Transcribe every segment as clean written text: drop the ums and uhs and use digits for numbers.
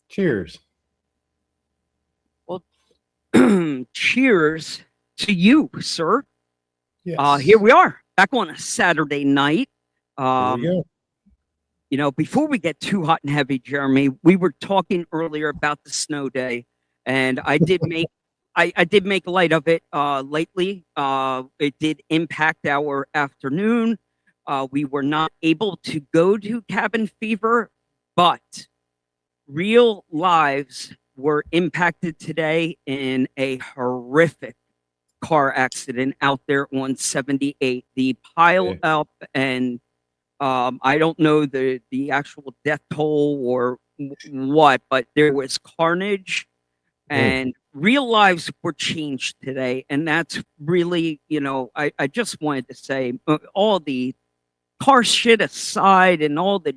Cheers. Well, cheers to you, sir. Here Yes. we are back on a Saturday night. Here we Um, go. before we get too hot and heavy, Jeremy, we were talking earlier about the snow day, and I did make light of it lately. It did impact our afternoon. We were not able to go to Cabin Fever, but real lives were impacted today in a horrific car accident out there on 78. The pile Yeah. up, and I don't know the actual death toll or what, but there was carnage, Mm. and real lives were changed today. And that's really, I just wanted to say, all the car shit aside and all the,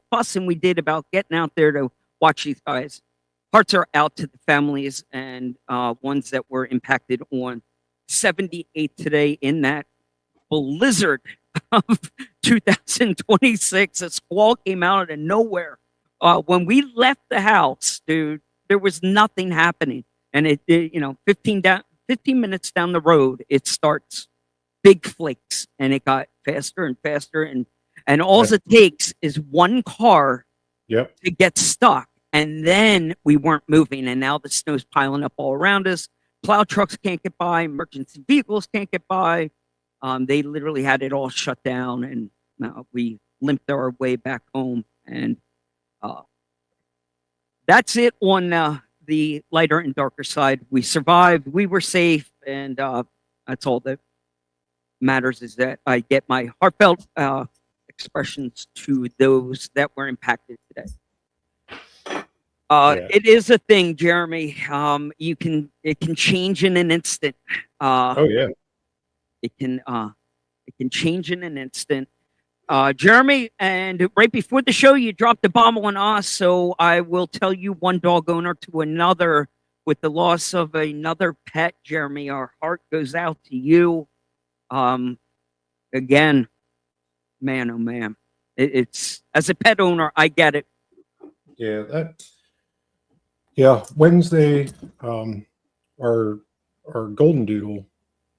fussing we did about getting out there to watch these guys, hearts are out to the families and ones that were impacted on 78 today in that blizzard of 2026. A squall came out of nowhere. When we left the house, dude, there was nothing happening. And 15 minutes down the road, it starts big flakes, and it got faster and faster. And all Yeah. it takes is one car Yep. to get stuck. And then we weren't moving. And now the snow's piling up all around us. Plow trucks can't get by. Emergency vehicles can't get by. They literally had it all shut down. And we limped our way back home. And that's it on the lighter and darker side. We survived. We were safe. And that's all that matters, is that I get my heartfelt expressions to those that were impacted today. Yeah. It is a thing, Jeremy. It can change in an instant. Oh yeah. It can change in an instant. Jeremy, and right before the show, you dropped the bomb on us. So I will tell you, one dog owner to another, with the loss of another pet, Jeremy, our heart goes out to you. Again, man, oh man, it's, as a pet owner, I get it. Yeah. Yeah. Wednesday, our golden doodle,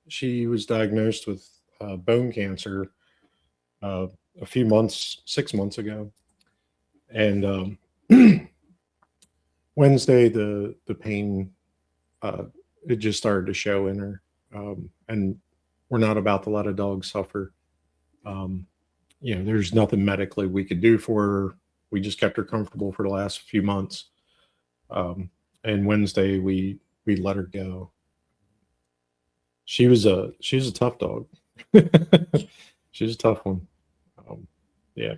she was diagnosed with bone cancer a few months, 6 months ago, and Wednesday the pain it just started to show in her, and we're not about to let a dog suffer. Um, there's nothing medically we could do for her. We just kept her comfortable for the last few months. Um, and Wednesday we let her go. She was a tough dog. She was a tough one. Yeah.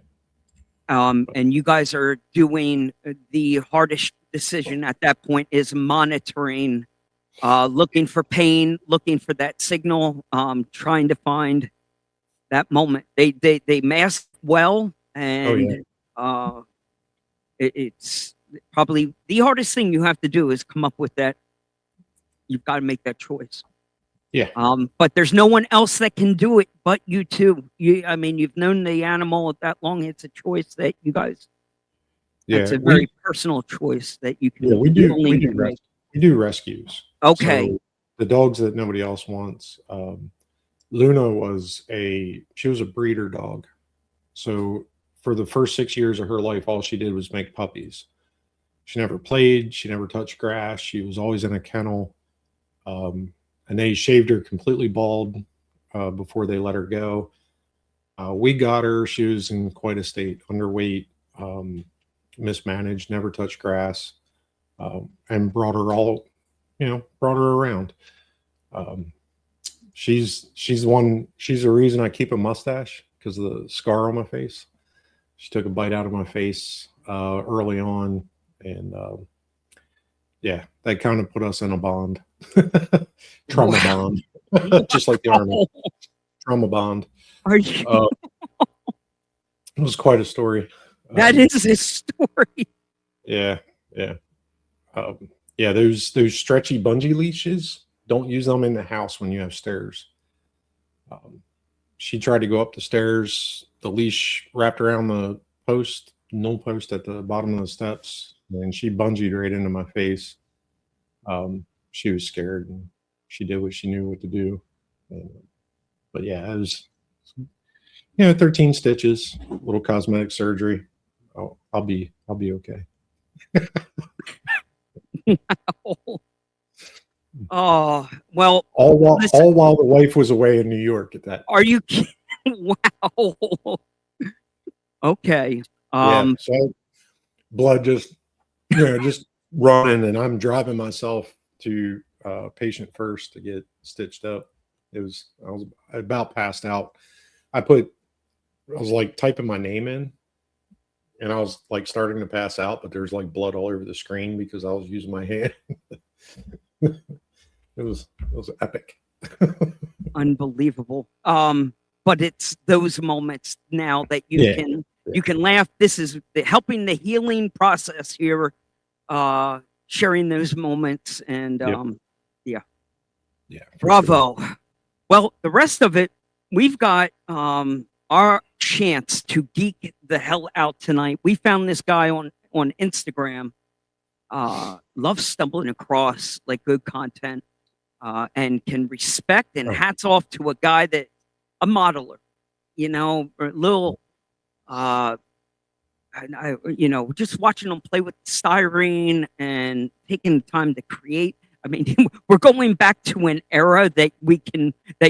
And you guys are doing the hardest decision at that point, is monitoring, looking for pain, looking for that signal, trying to find that moment. They mask well, Oh yeah. and it's probably the hardest thing you have to do, is come up with that. You've got to make that choice. Yeah. But there's no one else that can do it but you two. You've known the animal that long. It's a choice that you guys. Yeah. It's a very personal choice that you can. Yeah, we you do. only We do. can make. We do rescues. Okay. So the dogs that nobody else wants. Luna she was a breeder dog. So for the first 6 years of her life, all she did was make puppies. She never played. She never touched grass. She was always in a kennel. And they shaved her completely bald before they let her go. We got her. She was in quite a state, underweight, mismanaged, never touched grass, and brought her around. She's the reason I keep a mustache, because of the scar on my face. She took a bite out of my face early on, and yeah, that kind of put us in a bond. Trauma bond. Just like the army. Trauma bond. Are you? It was quite a story. That is a story. Yeah. Yeah, those stretchy bungee leashes, don't use them in the house when you have stairs. She tried to go up the stairs. The leash wrapped around the nul post at the bottom of the steps, and she bungeed right into my face. She was scared, and she did what she knew what to do. And, but yeah, it was 13 stitches, little cosmetic surgery. I'll be okay. Oh, well, All listen, while the wife was away in New York at that. are you kidding? Wow. Okay. Yeah, so blood just just running, and I'm driving myself to patient first to get stitched up. I was about passed out. I was like typing my name in, and I was like starting to pass out, but there's like blood all over the screen because I was using my hand. It was epic. Unbelievable. But it's those moments now that you can laugh. This is helping the healing process here. Sharing those moments, and yeah, bravo. Sure. Well, the rest of it, we've got our chance to geek the hell out tonight. We found this guy on Instagram. Loves stumbling across like good content, and can respect, and hats off to a guy that a modeler, a little just watching them play with styrene and taking time to create. I mean, we're going back to an era that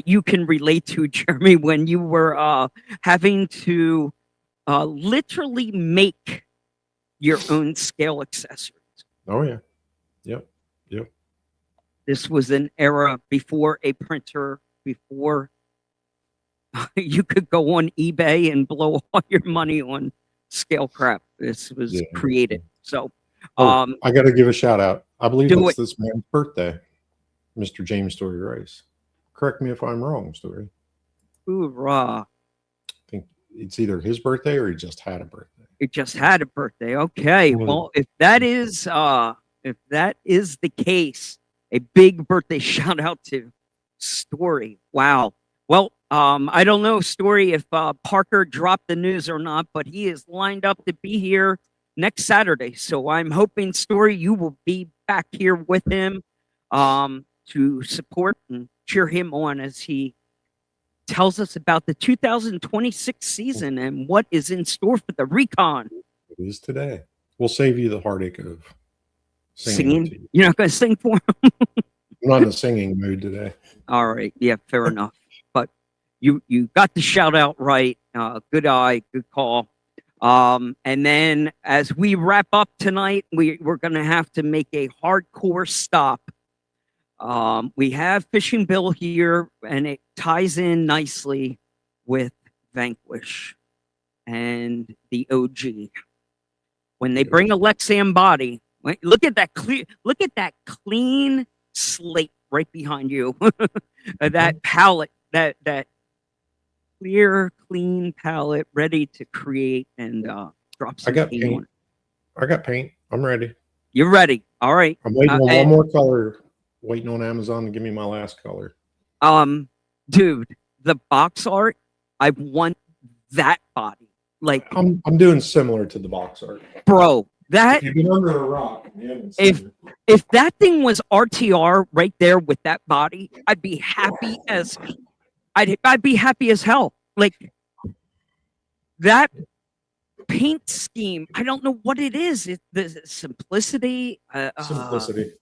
you can relate to, Jeremy, when you were having to literally make your own scale accessories. Oh yeah. Yep. This was an era before a printer, before you could go on eBay and blow all your money on scale crap. This was created. So I got to give a shout out. I believe it's this man's birthday, Mr. James Story Rice. Correct me if I'm wrong, Story. Hoorah. I think it's either his birthday or he just had a birthday. He just had a birthday. Okay. Well, if that is the case, a big birthday shout out to Story. Wow. Well, I don't know, Story, if Parker dropped the news or not, but he is lined up to be here next Saturday. So I'm hoping, Story, you will be back here with him to support and cheer him on as he tells us about the 2026 season and what is in store for the Recon. It is today. We'll save you the heartache of singing. You're not going to sing for him? I'm not in a singing mood today. All right. Yeah, fair enough. But you got the shout out right. Good eye, good call. And then as we wrap up tonight, we're going to have to make a hardcore stop. We have Fishing Bill here, and it ties in nicely with Vanquish and the OG. When they bring a Lexan body, look at that clean slate right behind you. That palette, that clear, clean palette, ready to create and drop some paint on it. I got paint. I'm ready. You're ready. All right. I'm waiting on one more color. Waiting on Amazon to give me my last color. Dude, the box art, I want that body. Like I'm doing similar to the box art. Bro, that if you've been under a rock. If that thing was RTR right there with that body, I'd be happy as I'd be happy as hell. Like that paint scheme, I don't know what it is. It's the simplicity. Simplicity.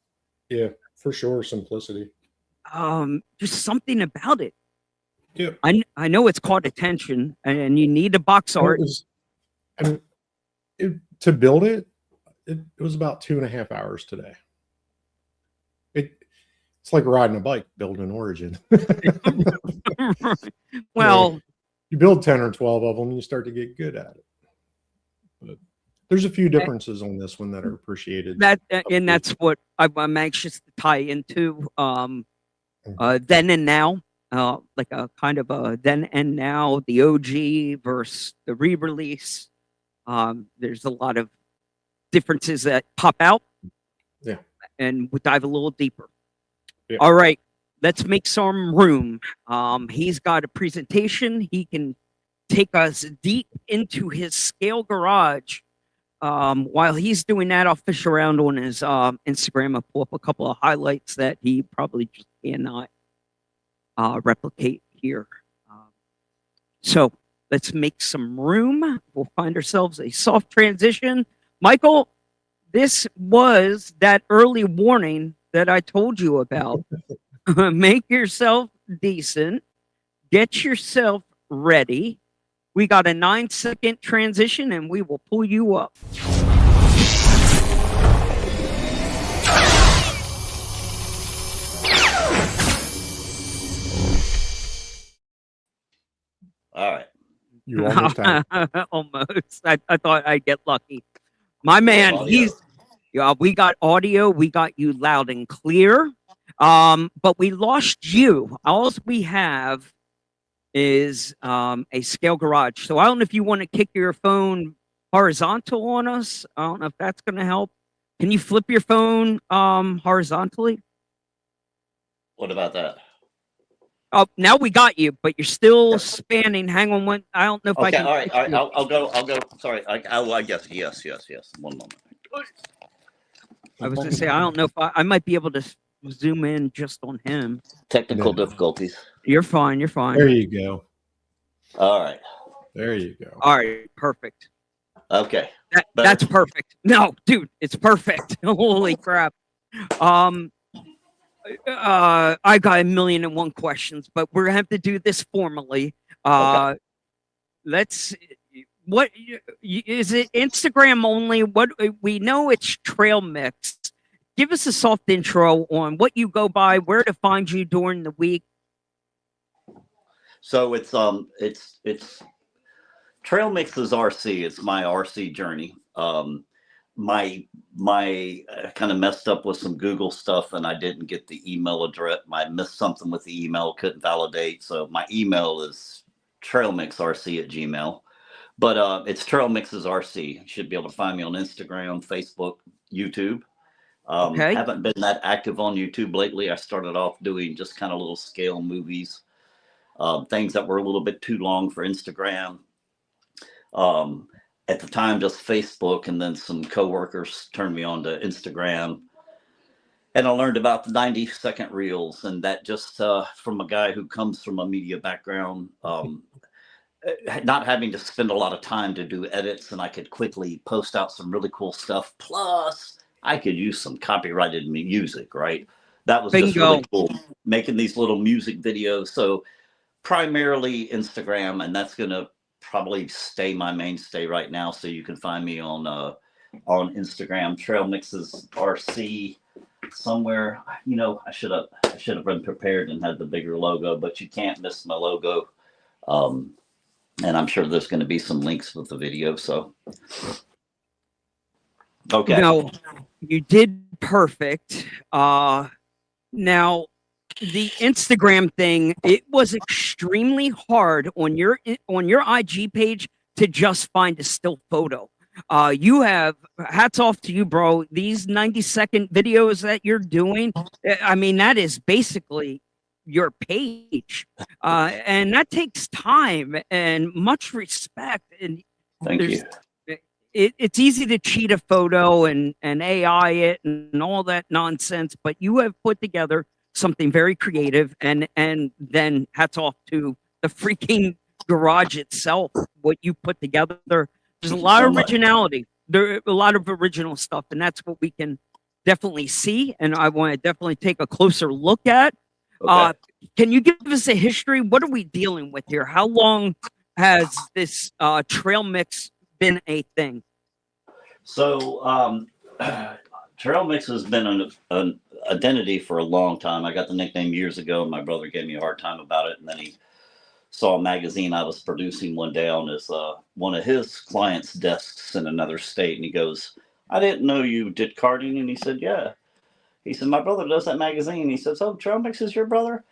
Yeah, for sure. Simplicity. Just something about it. Yeah. I know it's caught attention, and you need a box art. To build it was about 2.5 hours today. It's like riding a bike, building an Origin. Well, you build 10 or 12 of them, and you start to get good at it. But there's a few differences on this one that are appreciated. And that's what I'm anxious to tie into. Then and now, like a kind of a then and now, the OG versus the re-release. There's a lot of differences that pop out. Yeah. And we'll dive a little deeper. Yeah. All right, let's make some room. He's got a presentation. He can take us deep into his scale garage. While he's doing that, I'll fish around on his Instagram and pull up a couple of highlights that he probably just cannot replicate here. So let's make some room. We'll find ourselves a soft transition. Michael, this was that early warning that I told you about. Make yourself decent. Get yourself ready. We got a 9-second transition and we will pull you up. All right. You almost had it. Almost. I thought I'd get lucky. My man, we got audio, we got you loud and clear. But we lost you. All we have is a scale garage. So I don't know if you want to kick your phone horizontal on us. I don't know if that's going to help. Can you flip your phone horizontally? What about that? Oh, now we got you, but you're still spanning. Hang on one. I don't know if I Okay, can. all right. I'll go. Sorry. I guess. Yes. One moment. I was going to say, I don't know if I might be able to zoom in just on him. Technical difficulties. You're fine. You're fine. There you go. All right. There you go. All right. Perfect. Okay. That's perfect. No, dude, it's perfect. Holy crap. I got 1,000,001 questions, but we're gonna have to do this formally. Okay. What is it? Instagram only? What we know it's Trail Mix. Give us a soft intro on what you go by, where to find you during the week. So it's Trail Mixes RC. It's my RC journey. My kind of messed up with some Google stuff and I didn't get the email address. I missed something with the email, couldn't validate. So my email is trailmixrc@gmail. But it's Trail Mixes RC. You should be able to find me on Instagram, Facebook, YouTube. Okay. Haven't been that active on YouTube lately. I started off doing just kind of little scale movies, things that were a little bit too long for Instagram. At the time, just Facebook, and then some coworkers turned me on to Instagram. And I learned about the 90-second reels, and that just from a guy who comes from a media background, not having to spend a lot of time to do edits, and I could quickly post out some really cool stuff. Plus, I could use some copyrighted music, right? That was just really cool, making these little music videos. So primarily Instagram, and that's going to probably stay my mainstay right now. So you can find me on Instagram, Trail Mixes RC. Somewhere, you know, I should have been prepared and had the bigger logo, but you can't miss my logo. And I'm sure there's going to be some links with the video. So, okay. No, you did perfect. Now, the Instagram thing, it was extremely hard on your IG page to just find a still photo. You have hats off to you, bro. These 90-second videos that you're doing, I mean, that is basically your page, and that takes time and much respect. And Thank you. It's easy to cheat a photo and AI it and all that nonsense, but you have put together something very creative, and then hats off to the freaking garage itself. What you put together, there's a lot of originality. There a lot of original stuff, and that's what we can definitely see. And I want to definitely take a closer look at. Okay. Can you give us a history? What are we dealing with here? How long has this trail mix been a thing? So Trail Mix has been an identity for a long time. I got the nickname years ago. My brother gave me a hard time about it, and then he saw a magazine I was producing one day on his one of his clients' desks in another state, and he goes, "I didn't know you did karting," and he said, "Yeah." He said, "My brother does that magazine." He says, "Oh, Trail Mix is your brother?"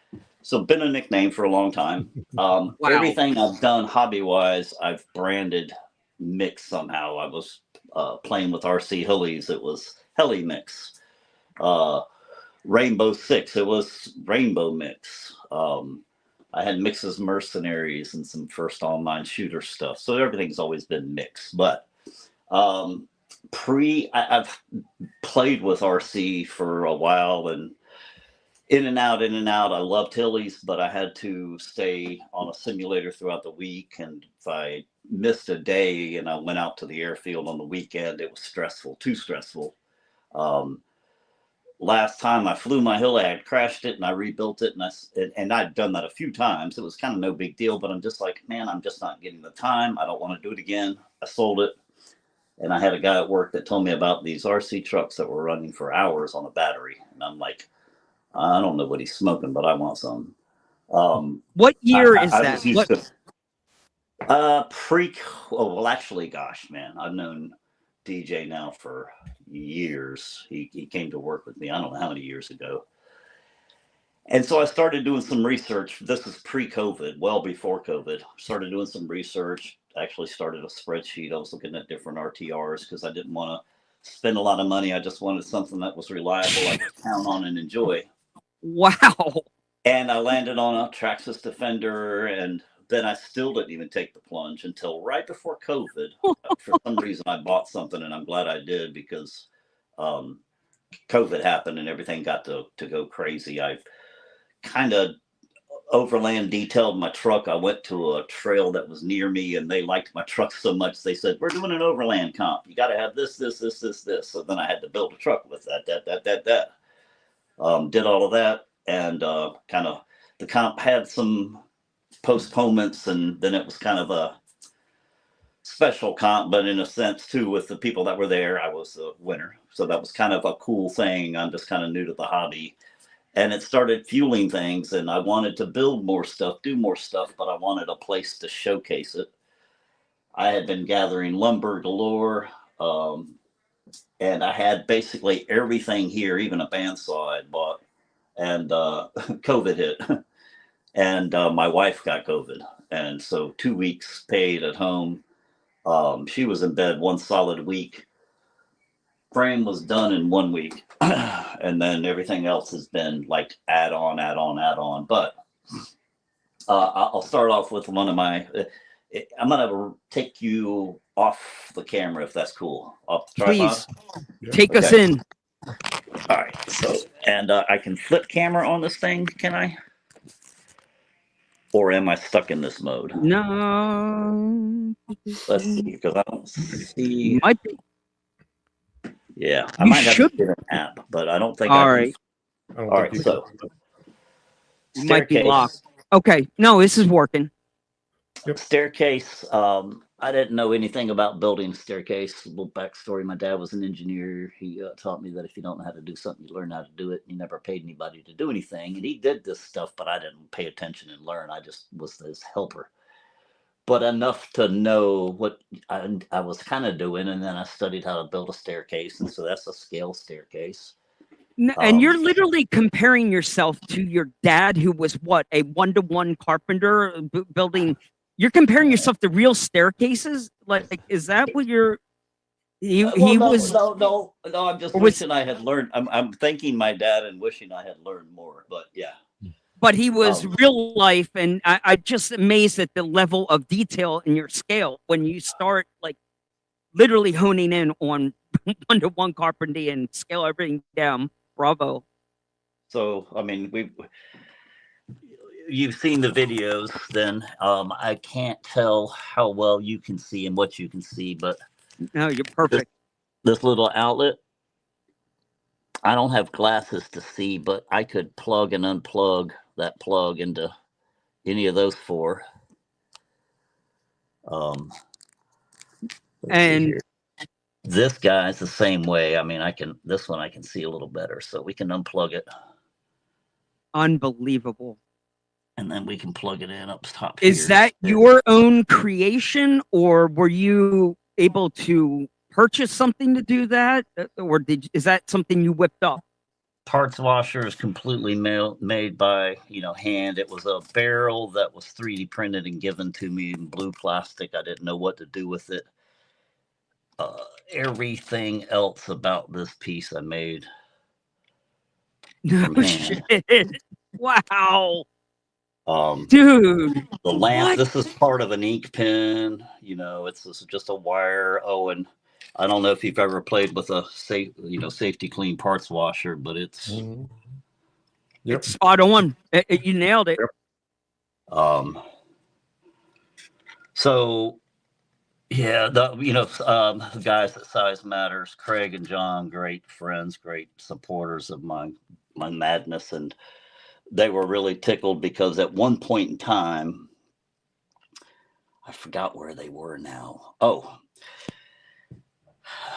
So been a nickname for a long time. Wow. Everything I've done hobby-wise, I've branded Mix somehow. I was playing with RC Hillies. It was Heli Mix. Rainbow Six. It was Rainbow Mix. I had Mix's Mercenaries and some first online shooter stuff. So everything's always been Mix. But I've played with RC for a while and in and out, in and out. I loved Hilly's, but I had to stay on a simulator throughout the week. And if I missed a day and I went out to the airfield on the weekend, it was stressful, too stressful. Last time I flew my Hilly, I had crashed it and I rebuilt it, and I'd done that a few times. It was kind of no big deal, but I'm just like, man, I'm just not getting the time. I don't want to do it again. I sold it, and I had a guy at work that told me about these RC trucks that were running for hours on a battery, and I'm like, I don't know what he's smoking, but I want some. What year is I that? was used to well, actually, gosh, man, I've known DJ now for years. He came to work with me, I don't know how many years ago. And so I started doing some research. This is pre-COVID, well before COVID. Started doing some research, actually started a spreadsheet. I was looking at different RTRs because I didn't want to spend a lot of money. I just wanted something that was reliable, I could count on and enjoy. Wow. And I landed on a Traxxas Defender, and then I still didn't even take the plunge until right before COVID. For some reason, I bought something, and I'm glad I did because COVID happened and everything got to go crazy. I kind of overland detailed my truck. I went to a trail that was near me, and they liked my truck so much they said, "We're doing an overland comp. You got to have this, this, this, this, this." So then I had to build a truck with that. Did all of that, and kind of the comp had some postponements, and then it was kind of a special comp, but in a sense too, with the people that were there, I was the winner. So that was kind of a cool thing. I'm just kind of new to the hobby, and it started fueling things, and I wanted to build more stuff, do more stuff, but I wanted a place to showcase it. I had been gathering lumber galore, and I had basically everything here, even a bandsaw I had bought, and COVID hit. And my wife got COVID. And so 2 weeks paid at home. She was in bed one solid week. Frame was done in 1 week. And then everything else has been like add on. But I'll start off with one of my, I'm going to take you off the camera if that's cool. Off the tripod. Please take us Okay. in. All right. So, and I can flip camera on this thing, can I? Or am I stuck in this mode? No. Let's see, because I don't see. Might be. Yeah, I You might have to should- get an app, but I don't think All I can. right. I don't All think right, you so You might be staircase. locked. Okay. No, this is working. Staircase. I didn't know anything about building a staircase. A little backstory: my dad was an engineer. He taught me that if you don't know how to do something, you learn how to do it. He never paid anybody to do anything, and he did this stuff, but I didn't pay attention and learn. I just was his helper, but enough to know what I was kind of doing, and then I studied how to build a staircase, and so that's a scale staircase. And you're literally comparing yourself to your dad, who was what, a 1-to-1 carpenter building. You're comparing yourself to real staircases. Like, is that what you're? He was. No. I'm just wishing I had learned. I'm thanking my dad and wishing I had learned more. But yeah. But he was real life, and I'm just amazed at the level of detail in your scale when you start like literally honing in on 1-to-1 carpentry and scale everything down. Bravo. So I mean, you've seen the videos. Then I can't tell how well you can see and what you can see, but No, you're perfect. this little outlet. I don't have glasses to see, but I could plug and unplug that plug into any of those four. And this guy's the same way. I mean, this one I can see a little better, so we can unplug it. Unbelievable. And then we can plug it in up top. Is that your own creation, or were you able to purchase something to do that, or is that something you whipped up? Parts washer is completely made by hand. It was a barrel that was 3D printed and given to me in blue plastic. I didn't know what to do with it. Everything else about this piece I made. No shit. Wow. Dude, the lamp. What? This is part of an ink pen. This is just a wire. Oh, and I don't know if you've ever played with a safety clean parts washer, but it's Mhm. Yep. It's spot on. You nailed it. So yeah, the guys at Size Matters, Craig and John, great friends, great supporters of my madness, and they were really tickled because at one point in time, I forgot where they were now. Oh,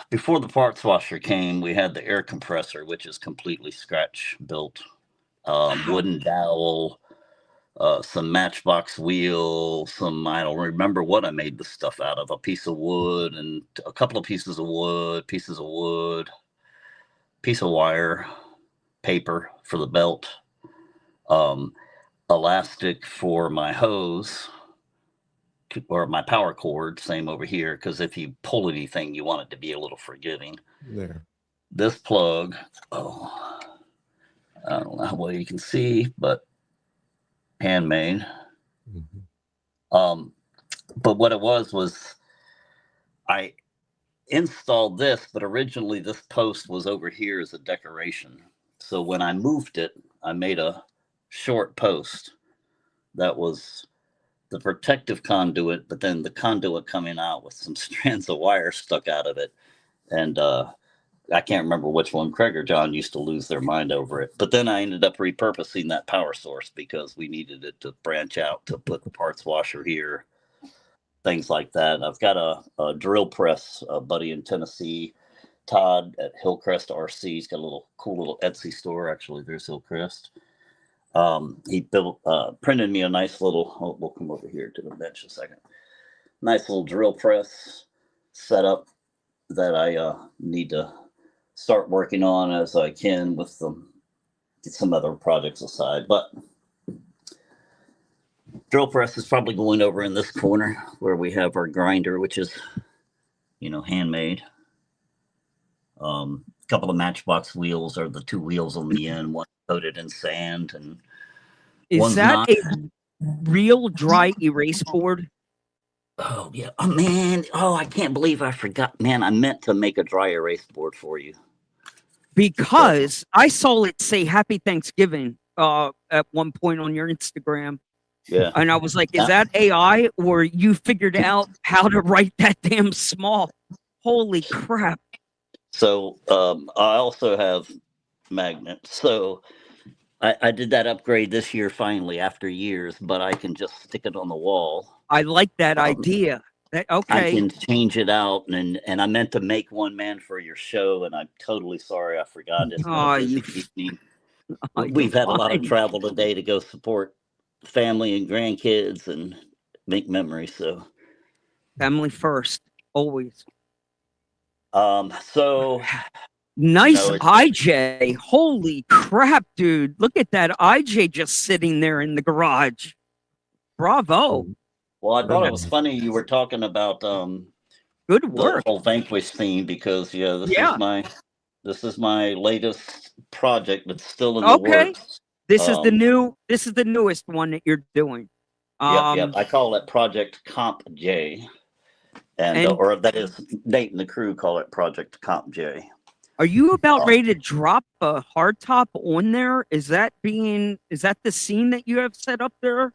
before the parts washer came, we had the air compressor, which is completely scratch built, wooden dowel, some matchbox wheel, I don't remember what I made the stuff out of, a piece of wood and a couple of pieces of wood, piece of wire, paper for the belt, elastic for my hose or my power cord, same over here, because if you pull anything, you want it to be a little forgiving. There. This plug, I don't know how well you can see, but handmade. Mhm. But what it was I installed this, but originally this post was over here as a decoration. So when I moved it, I made a short post that was the protective conduit, but then the conduit coming out with some strands of wire stuck out of it. And I can't remember which one. Craig or John used to lose their mind over it. But then I ended up repurposing that power source because we needed it to branch out to put the parts washer here, things like that. I've got a drill press, a buddy in Tennessee, Todd at Hillcrest RC. He's got a cool little Etsy store. Actually, there's Hillcrest. He printed me a nice little, we'll come over here to the bench a second. Nice little drill press setup that I need to start working on as I can with some other projects aside. But drill press is probably going over in this corner where we have our grinder, which is, handmade. A couple of matchbox wheels are the two wheels on the end, one coated in sand and Is one's that not. a real dry erase board? Oh yeah. Oh man. Oh, I can't believe I forgot. Man, I meant to make a dry erase board for you. Because I saw it say Happy Thanksgiving at one point on your Instagram. Yeah. And I was like, is that AI or you figured out how to write that damn small? Holy crap. So I also have magnets. So I did that upgrade this year finally after years, but I can just stick it on the wall. I like that idea. I Okay. can change it out, and I meant to make one, man, for your show, and I'm totally sorry I forgot. It's been a busy evening. We've had a lot of travel today to go support family and grandkids and make memories. So family first, always. So nice IJ. Holy crap, dude. Look at that IJ just sitting there in the garage. Bravo. Well, I thought it was funny you were talking about good work. The whole Vanquish theme because this is my latest project that's still in the works. This is the newest one that you're doing. Yep. I call it Project Comp J. And or that is Nate and the crew call it Project Comp J. Are you about ready to drop a hardtop on there? Is that the scene that you have set up there?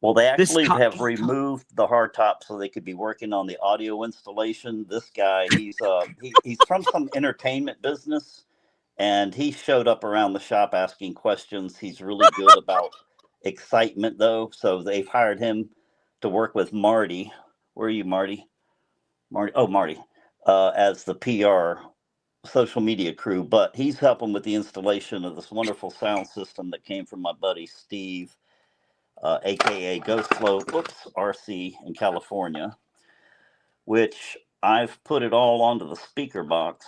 Well, they actually have removed the hardtop so they could be working on the audio installation. This guy, he's from some entertainment business, and he showed up around the shop asking questions. He's really good about excitement, though. So they've hired him to work with Marty. Where are you, Marty? Marty, as the PR social media crew. But he's helping with the installation of this wonderful sound system that came from my buddy Steve, aka Ghost Flow RC in California, which I've put it all onto the speaker box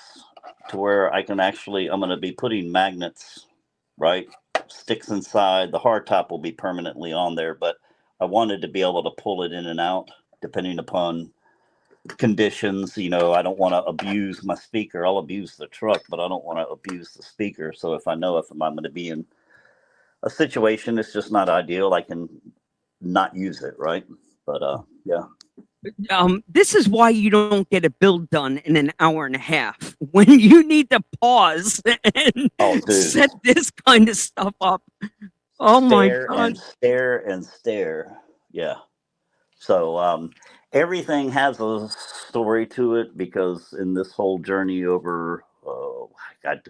to where I'm going to be putting magnets, right? Sticks inside. The hardtop will be permanently on there, but I wanted to be able to pull it in and out depending upon conditions. I don't want to abuse my speaker. I'll abuse the truck, but I don't want to abuse the speaker. So if I'm going to be in a situation it's just not ideal, I can not use it, right? But yeah. This is why you don't get a build done in an hour and a half when you need to pause and Oh, dude. set this kind of stuff up. Oh my Stare and God. stare and stare. Yeah. So everything has a story to it because in this whole journey over, oh, God,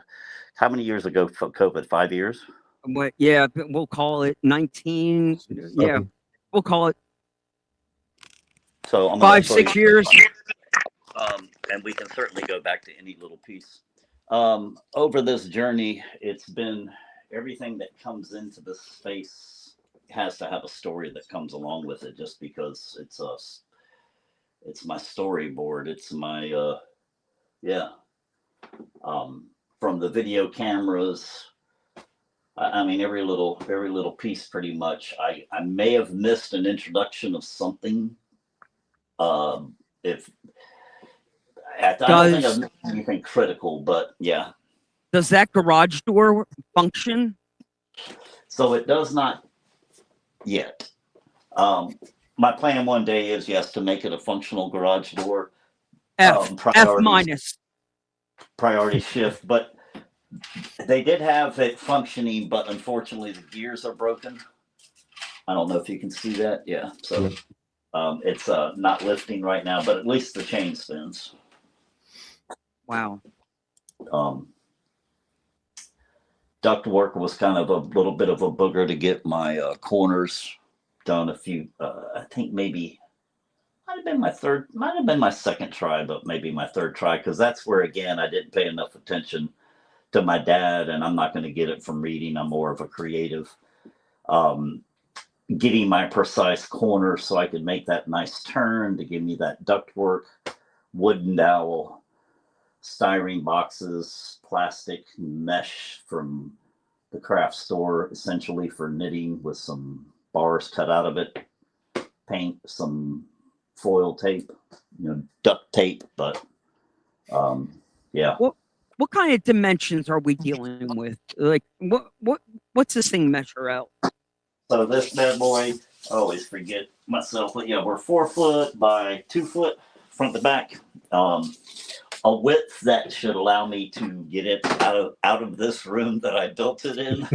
how many years ago for COVID? 5 years? What? Yeah, we'll call it 19. Yeah, we'll call it So I'm going to 5, 6 years. and we can certainly go back to any little piece. Over this journey, it's been everything that comes into this space has to have a story that comes along with it, just because it's my storyboard. It's my yeah. From the video cameras, I mean every little piece pretty much. I may have missed an introduction of something. If I don't think I've missed anything critical, but yeah. Does that garage door function? So it does not yet. My plan one day is, yes, to make it a functional garage door. F minus. Priority shift, but they did have it functioning, but unfortunately the gears are broken. I don't know if you can see that. Yeah. So it's not lifting right now, but at least the chain spins. Wow. Duct work was kind of a little bit of a booger to get my corners done. I think maybe might have been my second try, but maybe my third try, because that's where, again, I didn't pay enough attention to my dad, and I'm not going to get it from reading. I'm more of a creative. Getting my precise corner so I could make that nice turn to give me that duct work, wooden dowel, styrene boxes, plastic mesh from the craft store, essentially for knitting, with some bars cut out of it, paint, some foil tape, duct tape, but yeah. What kind of dimensions are we dealing with? Like what's this thing measure out? So this bad boy, I always forget myself, but yeah, we're 4 foot by 2 foot front to back. A width that should allow me to get it out of this room that I built it in.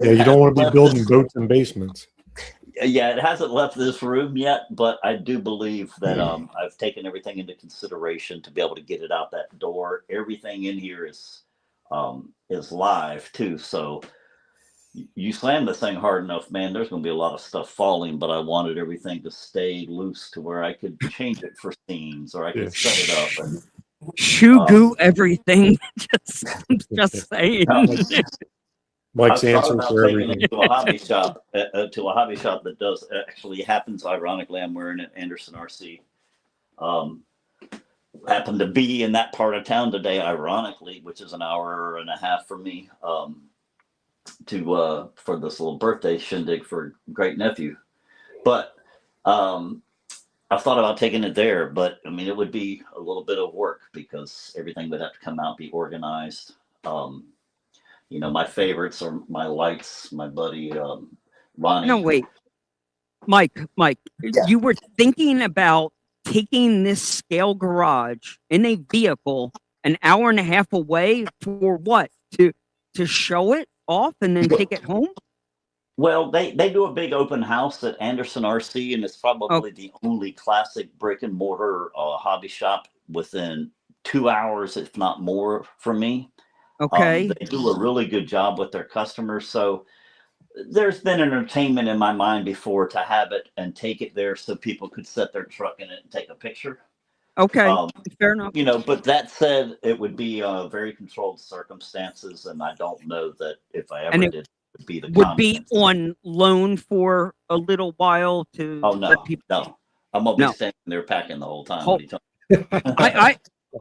Yeah, you don't want to be building boats in basements. Yeah, it hasn't left this room yet, but I do believe that I've taken everything into consideration to be able to get it out that door. Everything in here is live too, so you slam this thing hard enough, man, there's going to be a lot of stuff falling, but I wanted everything to stay loose to where I could change it for scenes, or I could set it up and shoe goo everything. just saying. Mike's answer for everything. To a hobby shop, that does actually happens. Ironically, I'm wearing an Anderson RC. Happened to be in that part of town today, ironically, which is an hour and a half for me. For this little birthday shindig for great nephew, but I've thought about taking it there, but I mean it would be a little bit of work because everything would have to come out, be organized. My favorites are my lights, my buddy Ronnie. No, wait, Mike, yeah. You were thinking about taking this scale garage in a vehicle an hour and a half away for what? To show it off and then take it home? Well, they do a big open house at Anderson RC, and it's probably the only classic brick and mortar hobby shop within 2 hours, if not more, from me. Okay. They do a really good job with their customers. So there's been entertainment in my mind before to have it and take it there so people could set their truck in it and take a picture. Okay, fair enough. But that said, it would be very controlled circumstances, and I don't know that if I ever did, it would be on loan for a little while to. Oh no, no, I'm gonna be standing there packing the whole time.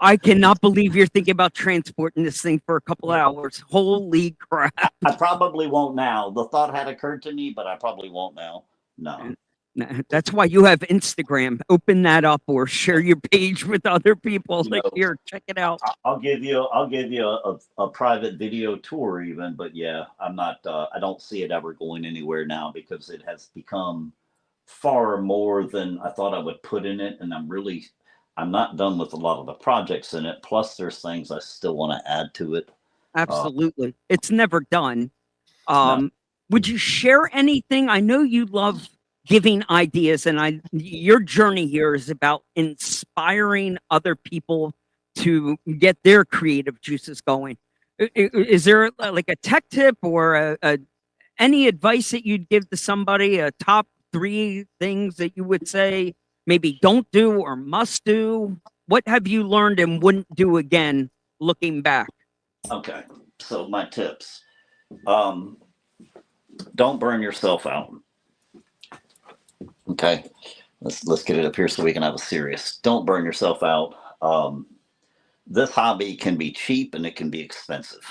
I cannot believe you're thinking about transporting this thing for a couple of hours. Holy crap! I probably won't now. The thought had occurred to me, but I probably won't now. No. That's why you have Instagram. Open that up or share your page with other people. Here, check it out. I'll give you a private video tour even, but yeah, I'm not. I don't see it ever going anywhere now because it has become far more than I thought I would put in it. And I'm not done with a lot of the projects in it. Plus there's things I still want to add to it. Absolutely. It's never done. No. Would you share anything? I know you love giving ideas, and your journey here is about inspiring other people to get their creative juices going. Is there like a tech tip or any advice that you'd give to somebody, a top 3 things that you would say maybe don't do or must do? What have you learned and wouldn't do again looking back? Okay. So my tips, don't burn yourself out. Okay. Let's get it up here so we can have a serious, don't burn yourself out. This hobby can be cheap and it can be expensive.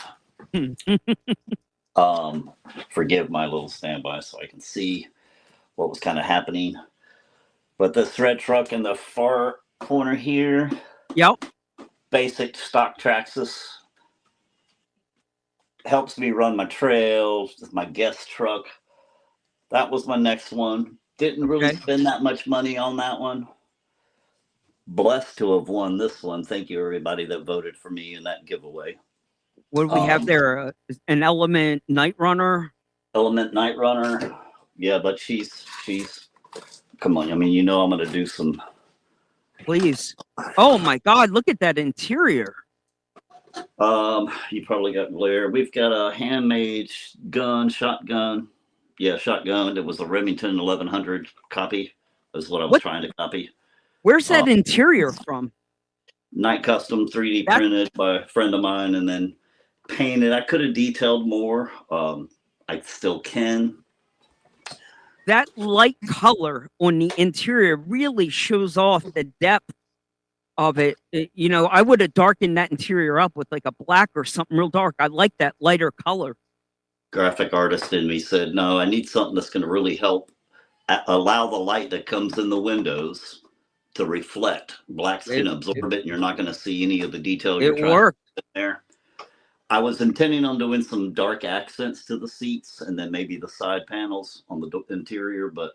Forgive my little standby so I can see what was kind of happening. But this thread truck in the far corner here, Yep. basic stock Traxxas, helps me run my trails with my guest truck. That was my next one. Didn't really spend that much money on that one. Blessed to have won this one. Thank you, everybody that voted for me in that giveaway. What do we have there? An Element Night Runner? Element Night Runner. Yeah, but she's come on. I mean, you know I'm going to do some. Please. Oh my God, look at that interior. You probably got glare. We've got a handmade shotgun. Yeah, shotgun. It was a Remington 1100 copy. Is what I was trying to copy. Where's that interior from? Night Custom 3D printed by a friend of mine and then painted. I could have detailed more. I still can. That light color on the interior really shows off the depth of it. You know, I would have darkened that interior up with like a black or something real dark. I like that lighter color. Graphic artist in me said, no, I need something that's going to really help allow the light that comes in the windows to reflect. Black's going to absorb it and you're not going to see any of the detail you're trying to put there. I was intending on doing some dark accents to the seats and then maybe the side panels on the interior, but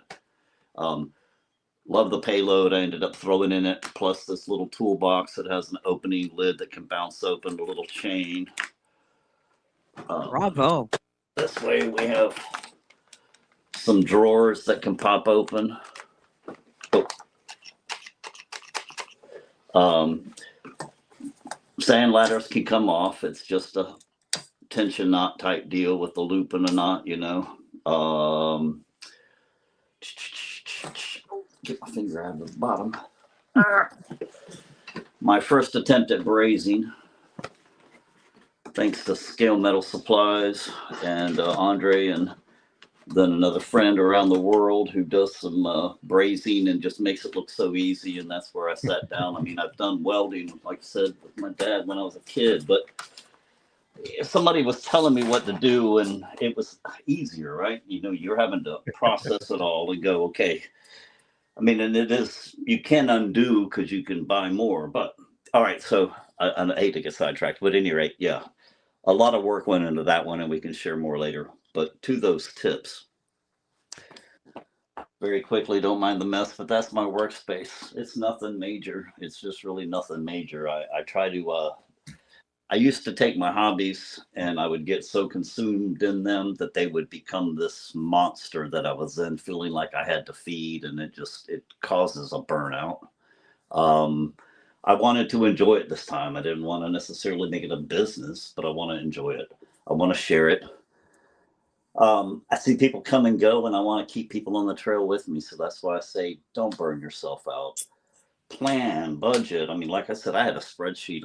love the payload. I ended up throwing in it, plus this little toolbox that has an opening lid that can bounce open, a little chain. Bravo. This way we have some drawers that can pop open. Sand ladders can come off. It's just a tension knot type deal with the loop and a knot, you know. Get my finger out of the bottom. My first attempt at brazing, thanks to Scale Metal Supplies and Andre, and then another friend around the world who does some brazing and just makes it look so easy. And that's where I sat down. I mean, I've done welding, like I said, with my dad when I was a kid, but if somebody was telling me what to do and it was easier, right? You know, you're having to process it all and go, okay. I mean, and it is, you can undo because you can buy more, but all right. So I hate to get sidetracked, but at any rate, yeah, a lot of work went into that one and we can share more later. But to those tips, very quickly, don't mind the mess, but that's my workspace. It's nothing major. It's just really nothing major. I try to, I used to take my hobbies and I would get so consumed in them that they would become this monster that I was then feeling like I had to feed, and it causes a burnout. I wanted to enjoy it this time. I didn't want to necessarily make it a business, but I want to enjoy it. I want to share it. I see people come and go and I want to keep people on the trail with me. So that's why I say, don't burn yourself out. Plan, budget. I mean, like I said, I had a spreadsheet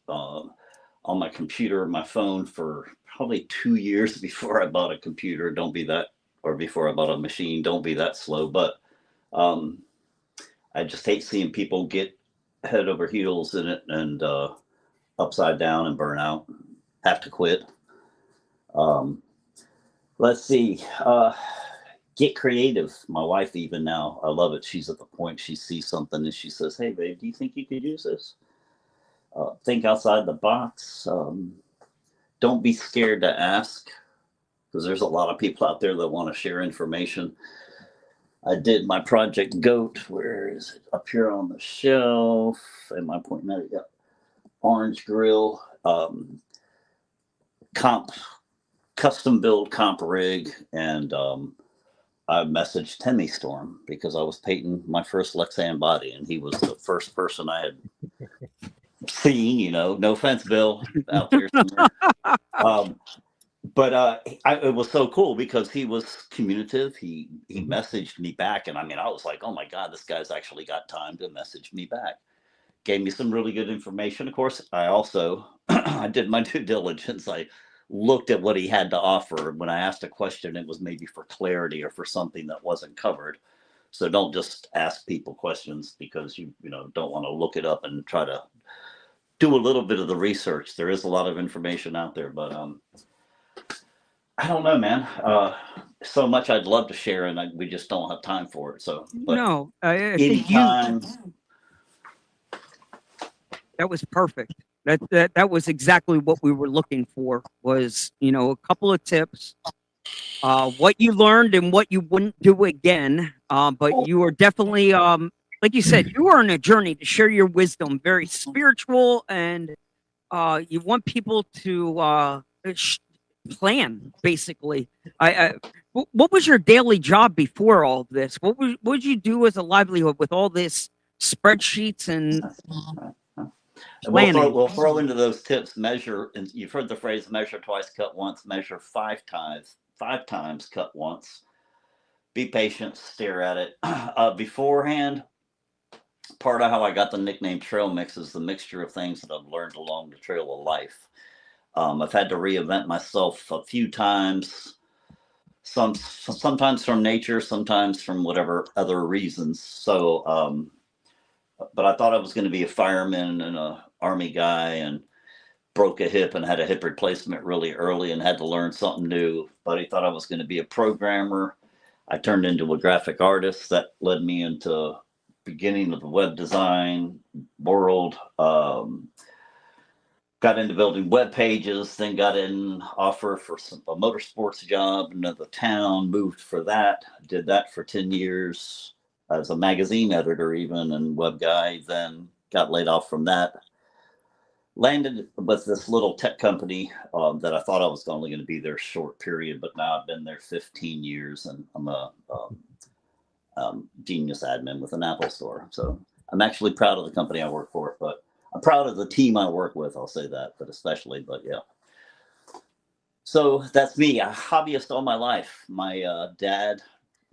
on my computer or my phone for probably 2 years before I bought a computer. Before I bought a machine. Don't be that slow. But I just hate seeing people get head over heels in it and upside down and burn out, have to quit. Let's see. Get creative. My wife, even now, I love it. She's at the point she sees something and she says, hey, babe, do you think you could use this? Think outside the box. Don't be scared to ask, because there's a lot of people out there that want to share information. I did my Project Goat. Where is it? Up here on the shelf. Am I pointing at it? Yep. Orange Grill. Comp, custom build comp rig. And I messaged Timmy Storm because I was painting my first Lexan body, and he was the first person I had seen, no offense, Bill, out there somewhere. But it was so cool because he was communicative. He messaged me back, and I mean, I was like, oh my God, this guy's actually got time to message me back. Gave me some really good information. Of course, I also, I did my due diligence. I looked at what he had to offer. When I asked a question, it was maybe for clarity or for something that wasn't covered. So don't just ask people questions because you don't want to look it up and try to do a little bit of the research. There is a lot of information out there, but I don't know, man. So much I'd love to share, and we just don't have time for it. So, but No, I think anytime. that was perfect. That was exactly what we were looking for. Was a couple of tips, what you learned and what you wouldn't do again. But you are definitely, like you said, you are on a journey to share your wisdom. Very spiritual, and you want people to plan. Basically, what was your daily job before all of this? What would you do as a livelihood with all this spreadsheets and planning? We'll throw into those tips. Measure, and you've heard the phrase "measure twice, cut once." Measure 5 times. 5 times, cut once. Be patient. Stare at it. Beforehand, part of how I got the nickname Trail Mix is the mixture of things that I've learned along the trail of life. I've had to reinvent myself a few times. Sometimes from nature, sometimes from whatever other reasons. So. But I thought I was going to be a fireman and an Army guy, and broke a hip and had a hip replacement really early and had to learn something new. But he thought I was going to be a programmer. I turned into a graphic artist. That led me into beginning of the web design world. Got into building web pages, then got an offer for a motorsports job in another town, moved for that, did that for 10 years. As a magazine editor even and web guy, then got laid off from that. Landed with this little tech company that I thought I was only going to be there a short period, but now I've been there 15 years and I'm a genius admin with an Apple store. So I'm actually proud of the company I work for, but I'm proud of the team I work with. I'll say that, but yeah. So that's me, a hobbyist all my life. My dad,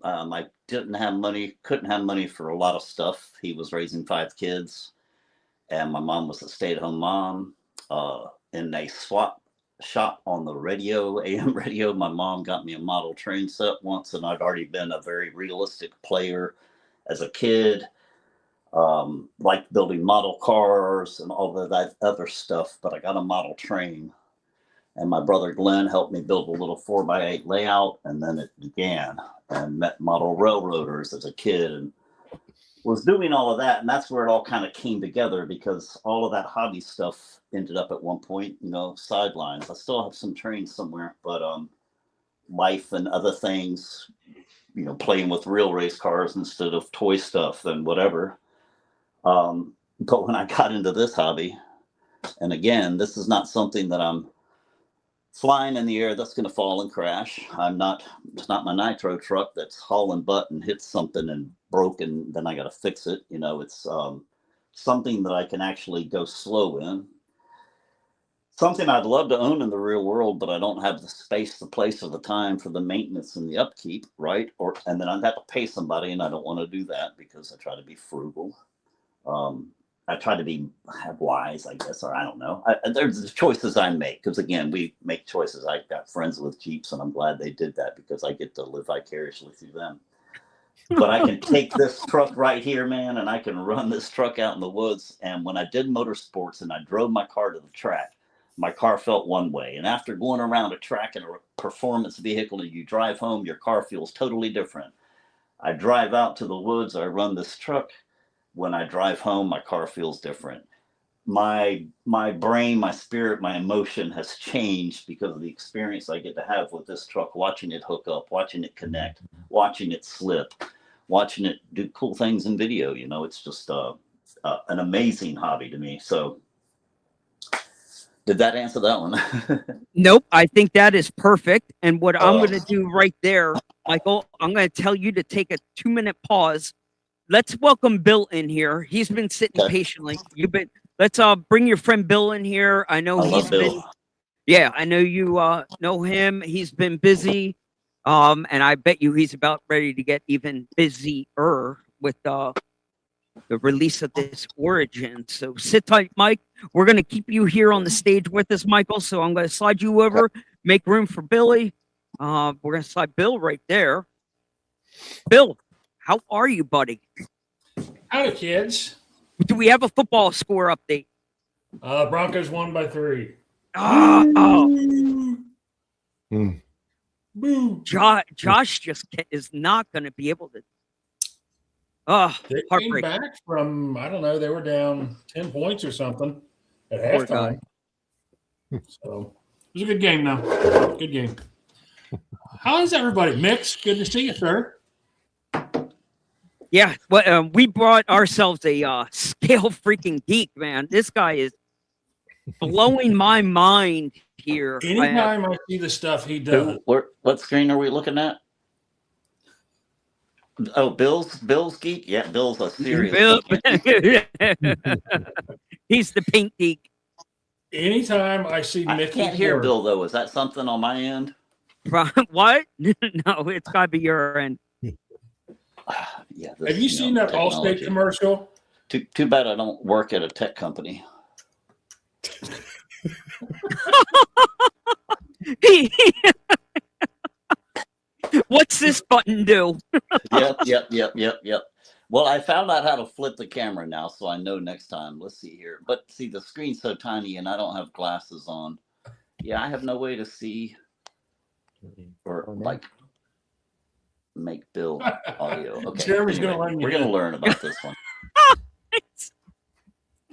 I didn't have money, couldn't have money for a lot of stuff. He was raising 5 kids, and my mom was a stay-at-home mom. In a swap shop on the radio, AM radio, my mom got me a model train set once, and I'd already been a very realistic player as a kid. Like building model cars and all of that other stuff, but I got a model train. And my brother Glenn helped me build a little 4x8 layout, and then it began. And met model railroaders as a kid and was doing all of that. And that's where it all kind of came together, because all of that hobby stuff ended up at one point, sidelines. I still have some trains somewhere, but life and other things, playing with real race cars instead of toy stuff and whatever. But when I got into this hobby, and again, this is not something that I'm flying in the air that's going to fall and crash. It's not my nitro truck that's hauling butt and hits something and broken, then I got to fix it. It's something that I can actually go slow in. Something I'd love to own in the real world, but I don't have the space, the place, or the time for the maintenance and the upkeep, right? And then I'd have to pay somebody, and I don't want to do that because I try to be frugal. I try to have wise, I guess, or I don't know. There's the choices I make, because again, we make choices. I got friends with Jeeps, and I'm glad they did that because I get to live vicariously through them. But I can take this truck right here, man, and I can run this truck out in the woods. And when I did motorsports and I drove my car to the track, my car felt one way. And after going around a track in a performance vehicle and you drive home, your car feels totally different. I drive out to the woods, I run this truck. When I drive home, my car feels different. My brain, my spirit, my emotion has changed because of the experience I get to have with this truck, watching it hook up, watching it connect, watching it slip, watching it do cool things in video. You know, it's just an amazing hobby to me. So did that answer that one? Nope, I think that is perfect. And what I'm going to do right there, Michael, I'm going to tell you to take a 2-minute pause. Let's welcome Bill in here. He's been sitting patiently. Let's bring your friend Bill in here. I know he's been, yeah, I know you know him. He's been busy. And I bet you he's about ready to get even busier with the release of this Origin. So sit tight, Mike. We're going to keep you here on the stage with us, Michael. So I'm going to slide you over, make room for Billy. We're going to slide Bill right there. Bill, how are you, buddy? Howdy, kids. Do we have a football score update? Broncos won by 3. Oh. Boo. Josh just is not going to be able to. Oh, They came heartbreak. back from, I don't know, they were down 10 points or something at Poor halftime. So it was a good game, though. Good game. How is everybody? Mix, good to see you, sir. Yeah, well, we brought ourselves a scale freaking geek, man. This guy is blowing my mind here. Anytime I see the stuff he does. What screen are we looking at? Oh, Bill's geek. Yeah, Bill's a serious. Bill, he's the paint geek. Anytime I see I Mickey can't hear work, Bill though. Is that something on my end? What? No, it's got to be your end. Yeah. Have you seen that Allstate commercial? Too bad I don't work at a tech company. What's this button do? Yep. Well, I found out how to flip the camera now, so I know next time. Let's see here. But see, the screen's so tiny, and I don't have glasses on. Yeah, I have no way to see or like make Bill audio. Okay, Jeremy's anyway, gonna learn you we're gonna that. learn about this one.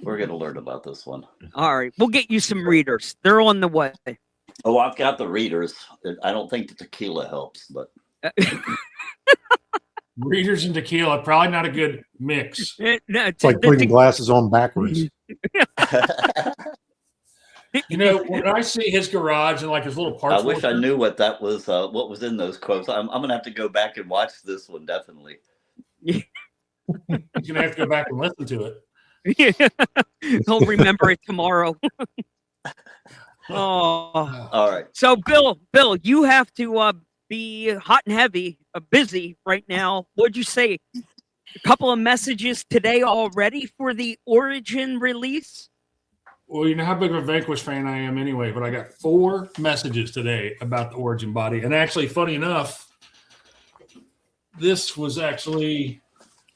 We're gonna learn about this one. All right, we'll get you some readers. They're on the way. Oh, I've got the readers. I don't think the tequila helps, but Readers and tequila, probably not a good mix. It's like putting glasses on backwards. You know, when I see his garage and like his little parts, I wish I knew what that was. What was in those quotes? I'm gonna have to go back and watch this one definitely. he's gonna have to go back and listen to it. He'll remember it tomorrow. Oh, All right. so Bill, you have to be hot and heavy, busy right now. What'd you say? A couple of messages today already for the Origin release? Well, you know how big of a Vanquish fan I am anyway, but I got 4 messages today about the Origin body. And actually, funny enough, this was actually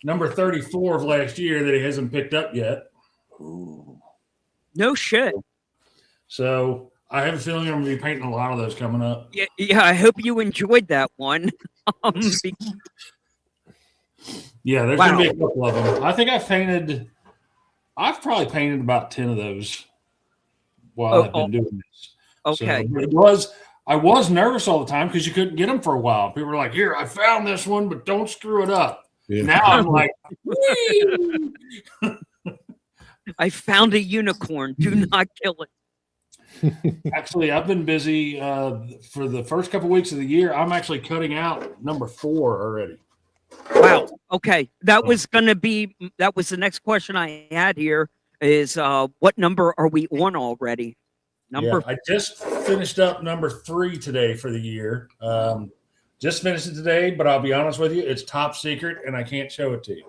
number 34 of last year that he hasn't picked up yet. Ooh. No shit. So I have a feeling I'm going to be painting a lot of those coming up. Yeah, I hope you enjoyed that one. Yeah, there's going to be a couple of them. I think I've probably painted about 10 of those while I've been doing this. Okay. So I was nervous all the time because you couldn't get them for a while. People were like, "Here, I found this one, but don't screw it up." Yeah. Now I'm like, "Whee!" I found a unicorn. Do not kill it. Actually, I've been busy for the first couple weeks of the year. I'm actually cutting out number 4 already. Wow. Okay. That was the next question I had here is what number are we on already? Yeah, I just finished up number 3 today for the year. Just finished it today, but I'll be honest with you, it's top secret and I can't show it to you.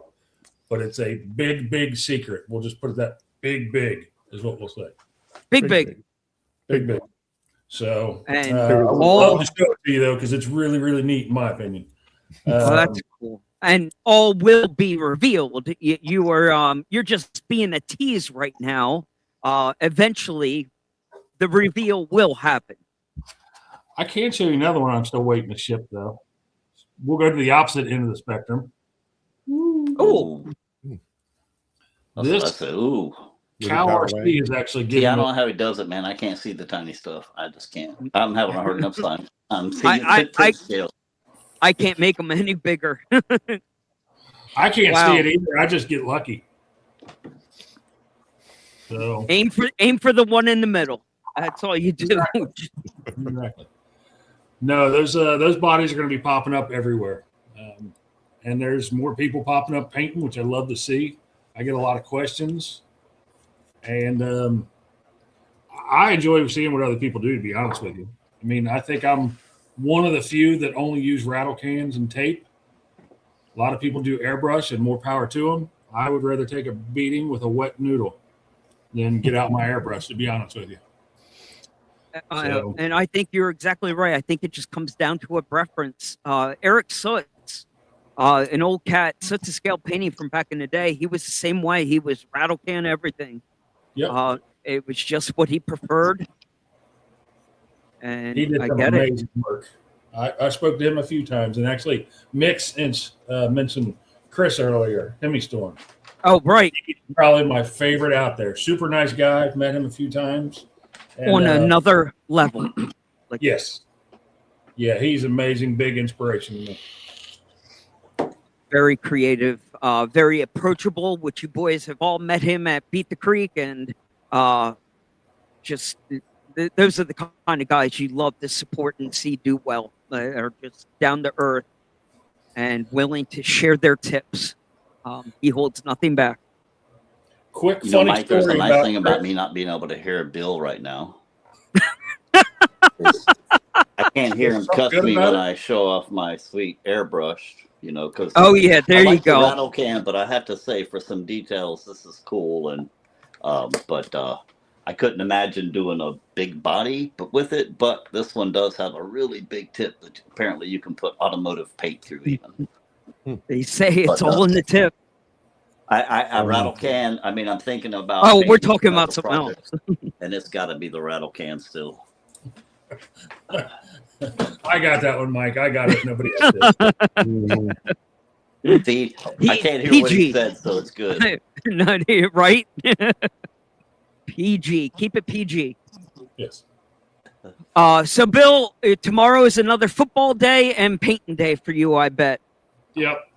But it's a big, big secret. We'll just put it that big is what we'll say. Big. Big. So And I would love to show it to you though, because it's really, really neat in my opinion. Well, that's cool. And all will be revealed. You're just being a tease right now. Eventually, the reveal will happen. I can show you another one I'm still waiting to ship though. We'll go to the opposite end of the spectrum. Oh, This Ooh. Cal RC is actually Yeah, I giving don't know how he does it, man. I can't see the tiny stuff. I just can't. I'm having a hard enough time. I'm seeing it I scale. can't make them any bigger. I can't Wow. see it either. I just get lucky. So Aim for the one in the middle. That's all you do. exactly. No, those bodies are going to be popping up everywhere, and there's more people popping up painting, which I love to see. I get a lot of questions, and I enjoy seeing what other people do. To be honest with you, I mean, I think I'm one of the few that only use rattle cans and tape. A lot of people do airbrush, and more power to them. I would rather take a beating with a wet noodle than get out my airbrush. To be honest with you. So- And I think you're exactly right. I think it just comes down to a preference. Eric Soots, an old cat, Soots Scale Painting from back in the day, he was the same way. He was rattle can everything. Yep. It was just what he preferred. And He did I some get it. amazing work. I spoke to him a few times, and actually, Mix mentioned Chris earlier, Hemi Storm. Oh, right. He's probably my favorite out there. Super nice guy. I've met him a few times. And, On another level. yes. Yeah, he's amazing. Big inspiration to me. Very creative, very approachable, which you boys have all met him at Beat the Creek, and just those are the kind of guys you love to support and see do well. They are just down to earth and willing to share their tips. He holds nothing back. Quick, You know, funny Mike, there's a story nice thing about Chris. me not being able to hear Bill right now. I can't hear him Something cuss good me about when it? I show off my sweet airbrush, you know, because Oh yeah, there I you like the go. rattle can, but I have to say for some details, this is cool. And I couldn't imagine doing a big body, but with it. But this one does have a really big tip that apparently you can put automotive paint through. Even They say it's But, all in the tip. I rattle can. I mean, I'm thinking about. Oh, we're painting talking another about something else. project, and it's got to be the rattle can still. I got that one, Mike. I got it. Nobody else did. Mhm. See, He- I can't hear what he PG. said, so it's good. Not right. PG. Keep it PG. Yes. So Bill, tomorrow is another football day and painting day for you, I bet. Yep.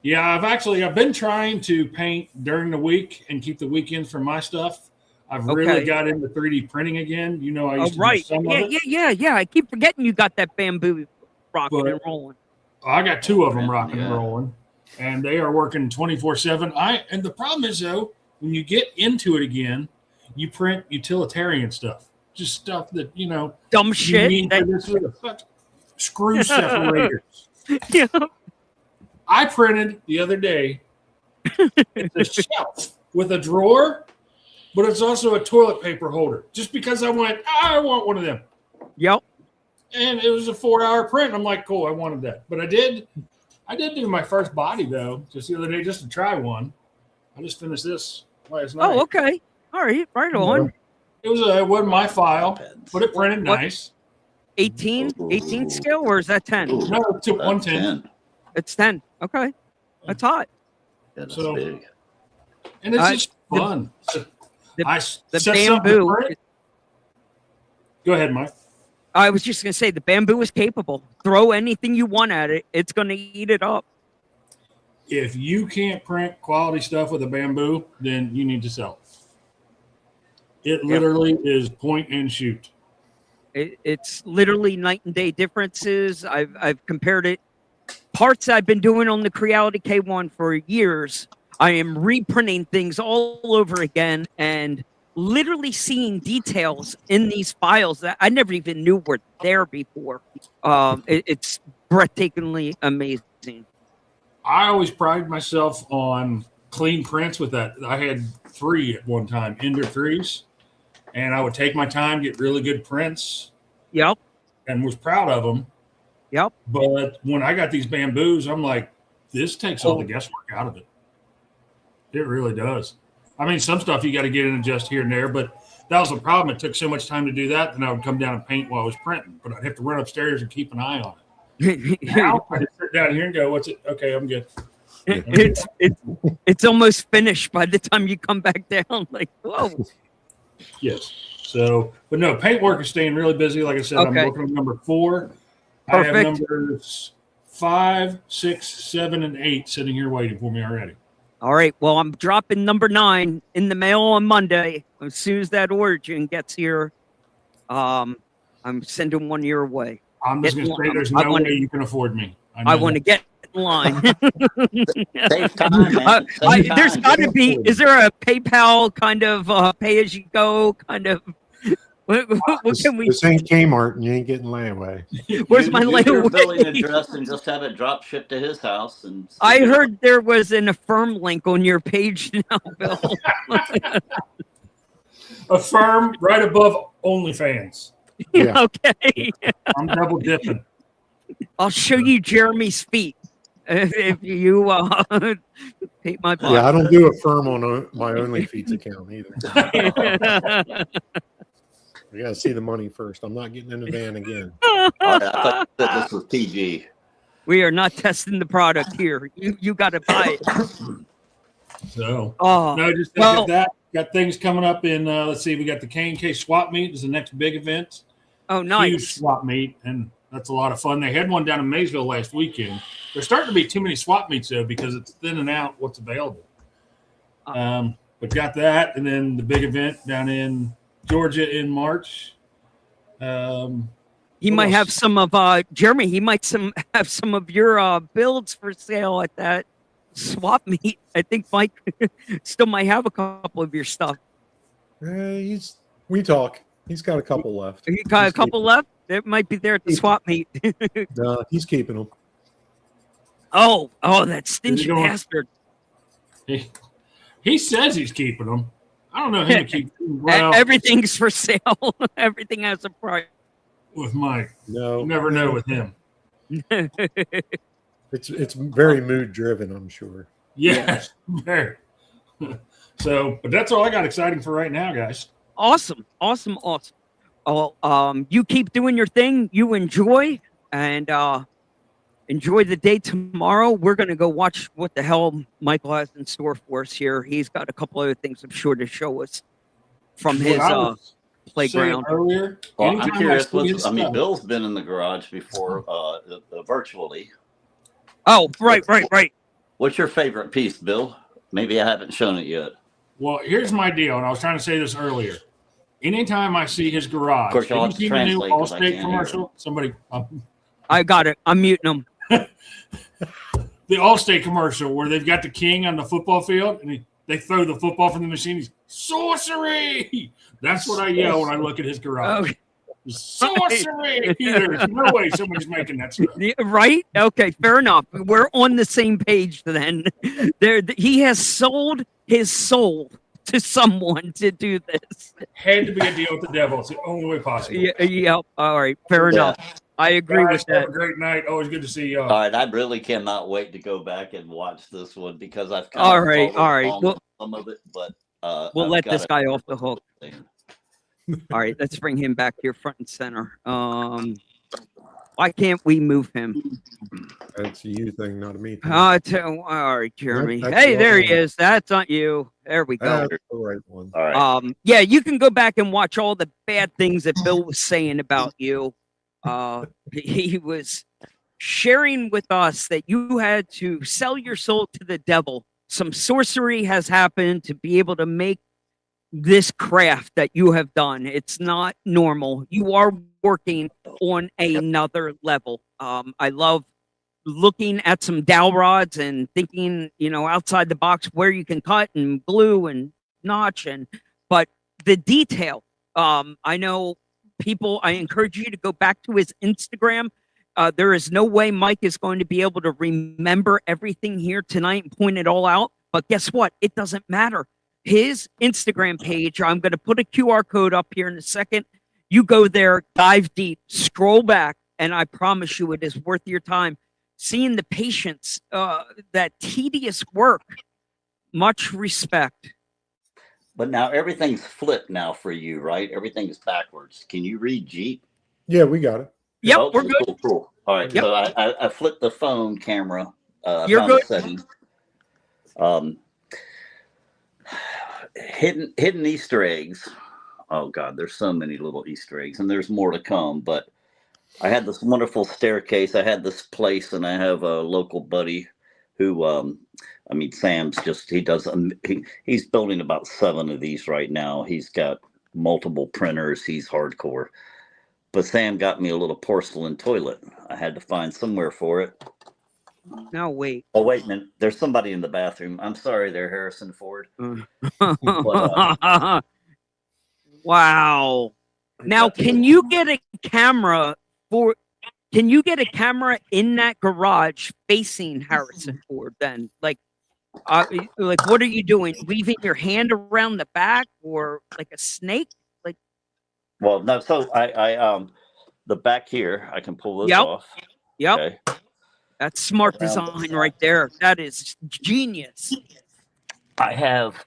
Yeah, I've been trying to paint during the week and keep the weekends for my stuff. I've Okay. really got into 3D printing again. You know, I Oh, used to do right. some Yeah, of it. yeah. I keep forgetting you got that bamboo rocking But- and rolling. I got two of them rocking and Yeah. rolling, and they are working 24/7. And the problem is though, when you get into it again, you print utilitarian stuff, just stuff that Dumb you shit. need That, for this sort of fuck- screw separators. yeah. I printed the other day. It's a shelf with a drawer, but it's also a toilet paper holder. Just because I want one of them. Yep. And it was a 4-hour print. I'm like, cool, I wanted that. But I did do my first body though, just the other day, just to try one. I just finished this last night. Oh, okay. All right. Right on. It wasn't my file, but it printed What- nice. 18 scale, or is that 10? Ooh, No, it took that's 110. 10. It's 10. Okay. That's hot. Yeah, that's So- big. And it's I- just fun. the- I The set something to bamboo. print. Go ahead, Mike. I was just going to say the bamboo is capable. Throw anything you want at it, it's going to eat it up. If you can't print quality stuff with a bamboo, then you need to sell it. It literally is point and shoot. It's literally night and day differences. I've compared it. Parts I've been doing on the Creality K1 for years. I am reprinting things all over again and literally seeing details in these files that I never even knew were there before. It's breathtakingly amazing. I always pride myself on clean prints with that. I had 3 at one time, Ender 3s, and I would take my time, get really good prints, Yep. and was proud of them. Yep. But when I got these bamboos, I'm like, this takes all the guesswork out of it. It really does. I mean, some stuff you got to get in and adjust here and there, but that was the problem. It took so much time to do that, then I would come down and paint while I was printing, but I'd have to run upstairs and keep an eye on it. Now I just sit down here and go, what's it? Okay, I'm good. It's almost finished by the time you come back down. Like, whoa. Yes. So, but no, paint work is staying really busy. Like I said, I'm Okay. working on number 4. I have Perfect. numbers 5, 6, 7, and 8 sitting here waiting for me already. All right. Well, I'm dropping number 9 in the mail on Monday. As soon as that Origin gets here, I'm sending one your way. I'm just going to say there's I no wanna- way you can afford me. I want to get in line. Save time, man. Save There's time. got to be. Is there a PayPal kind of pay as you go kind of? What can we? This ain't Kmart, and you ain't getting layaway. Where's Use my your billing layaway? address and just have it drop shipped to his house. And I heard there was an Affirm link on your page now, Bill. Affirm right above OnlyFans. Yeah. Okay. I'm double dipping. I'll show you Jeremy's feet if you paint my body. Yeah, I don't do a firm on my OnlyFeeds account either. I gotta see the money first. I'm not getting in the van again. All right, I thought that this was PG. We are not testing the product here. You got to buy it. So, Oh, no, just well- got things coming up in, let's see, we got the K&K Swap Meet is the next big event. oh, Huge nice. swap meet, and that's a lot of fun. They had one down in Maysville last weekend. There's starting to be too many swap meets though because it's thinning out what's available. But got that, and then the big event down in Georgia in March. He What might else? have some of Jeremy. He might have some of your builds for sale at that swap meet. I think Mike still might have a couple of your stuff. We talk. He's got a couple left. You got a He's couple left. It might be there at the swap meet. He's keeping them. Oh, that stingy going- bastard. He says he's keeping them. I don't know him to keep well Everything's for sale. Everything has a price. with Mike. No, You never know with him. it's very mood driven. I'm sure. Yes, very. So, but that's all I got exciting for right now, guys. Awesome. Oh, you keep doing your thing. You enjoy and enjoy the day tomorrow. We're gonna go watch what the hell Michael has in store for us here. He's got a couple other things I'm sure to show us from his What I was playground. saying earlier. Well, I'm anytime curious. see his stuff- Bill's been in the garage before, virtually. Oh, right. What's your favorite piece, Bill? Maybe I haven't shown it yet. Well, here's my deal, and I was trying to say this earlier. Anytime I see his garage, Of course, you'll have have you to seen the new translate 'cause I Allstate can't hear commercial? Somebody, I got it. I'm muting him. the Allstate commercial where they've got the king on the football field, and they throw the football from the machine. He's sorcery. That's what I yell when I look at his garage. Okay. Sorcery. There's no way somebody's making that stuff. Yeah, right? Okay, fair enough. We're on the same page then. He has sold his soul to someone to do this. Had to be a deal with the devil. It's the only way possible. Yeah. All right. Fair enough. I agree Guys, with have that. a great night. Always good to see you. All right, I really cannot wait to go back and watch this one because I've kind All of right, followed all right. along Well- with some of it, but We'll I've let got this it. guy off the hook. All right, let's bring him back here front and center. Why can't we move him? That's a you thing, not a me thing. All right, Jeremy. That's Hey, the there other he one. is. That's not you. There we go. That's the right one. All right. Yeah, you can go back and watch all the bad things that Bill was saying about you. He was sharing with us that you had to sell your soul to the devil. Some sorcery has happened to be able to make this craft that you have done. It's not normal. You are working on another level. I love looking at some dowel rods and thinking, outside the box where you can cut and glue and notch but the detail. I know people, I encourage you to go back to his Instagram. There is no way Mike is going to be able to remember everything here tonight and point it all out. But guess what? It doesn't matter. His Instagram page, I'm going to put a QR code up here in a second. You go there, dive deep, scroll back, and I promise you it is worth your time. Seeing the patience, that tedious work, much respect. But now everything's flipped now for you, right? Everything's backwards. Can you read Jeep? Yeah, we got it. Yep, Oh, we're good. Cool. All right. Yep. So I flipped the phone camera. You're found good. the setting. Hidden Easter eggs. Oh God, there's so many little Easter eggs, and there's more to come. But I had this wonderful staircase. I had this place, and I have a local buddy who, I mean, Sam's just, he does, he's building about 7 of these right now. He's got multiple printers. He's hardcore. But Sam got me a little porcelain toilet. I had to find somewhere for it. Now wait. Oh, wait a minute. There's somebody in the bathroom. I'm sorry there, Harrison Ford. Wow. Now, can you get a camera in that garage facing Harrison Ford then? Like what are you doing? Weaving your hand around the back or like a snake? Like, Well, no, so I the back here, I can pull this Yep. off. yep, Okay. that's smart Around the design side. right there. That is genius. I have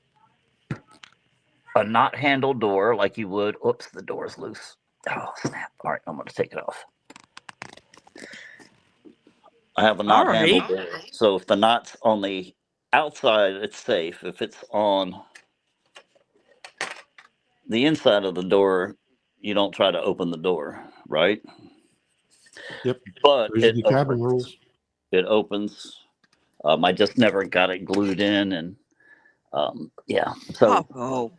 a knot handle door like you would. Oops, the door's loose. Oh, snap. All right, I'm going to take it off. I have a knot All right. handle door. So if the knot's on the outside, it's safe. If it's on the inside of the door, you don't try to open the door, right? Yep. But Those are the cabin rules. It opens. I just never got it glued in, and yeah. So Oh, wow.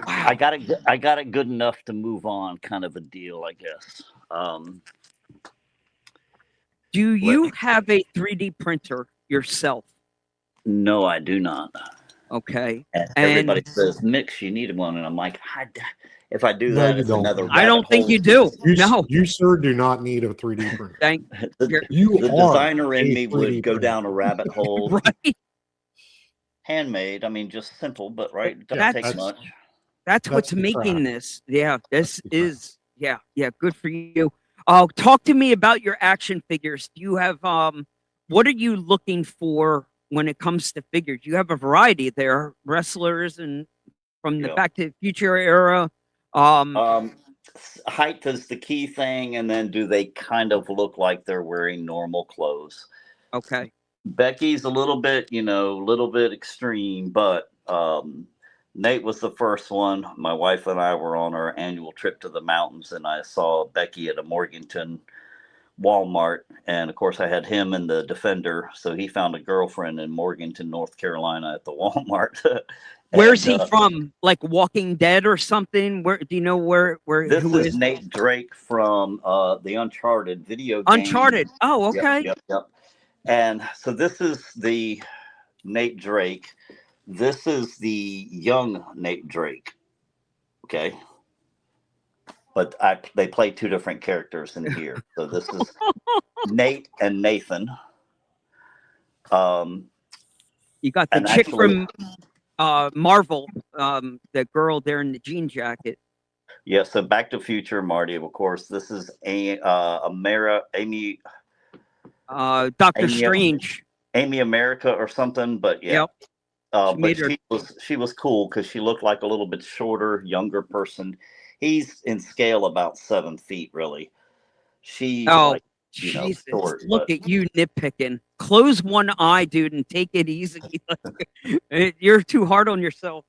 I got it good enough to move on, kind of a deal, I guess. Do you have a 3D printer yourself? No, I do not. Okay. And everybody says, Mix, you need one, and I'm like, if I do No, that, you it's don't. another. I don't rabbit think hole. you do. You, No. you sir do not need a 3D printer. Thank The, You the are designer in a me 3D would go printer. down a rabbit hole. right. Handmade, I mean, just simple, but right, it doesn't Yeah, take that's- much. That's what's the making craft. this. Yeah, this the craft. is yeah, good for you. Talk to me about your action figures. Do you have what are you looking for when it comes to figures? You have a variety there, wrestlers and from the Yeah. Back to the Future era. Height is the key thing, and then do they kind of look like they're wearing normal clothes? Okay. Becky's a little bit, little bit extreme, but Nate was the first one. My wife and I were on our annual trip to the mountains, and I saw Becky at a Morganton Walmart. And of course, I had him in the Defender. So he found a girlfriend in Morganton, North Carolina at the Walmart. Where's he from? Like Walking Dead or something? Where do you know where This who is Nate Drake from the Uncharted video game. Uncharted. Oh, okay. Yep. And so this is the Nate Drake. This is the young Nate Drake. Okay. But they play 2 different characters in here. So this is Nate and Nathan. You got the and chick actually- from Marvel, the girl there in the jean jacket. Yeah, so Back to Future, Marty, of course. This is Amy Doctor Strange. Amy America or something, but yeah. Yep. But she was cool because she looked like a little bit shorter, younger person. He's in scale about 7 feet, really. She's like, Jesus, short, look but- at you nitpicking. Close one eye, dude, and take it easy. You're too hard on yourself.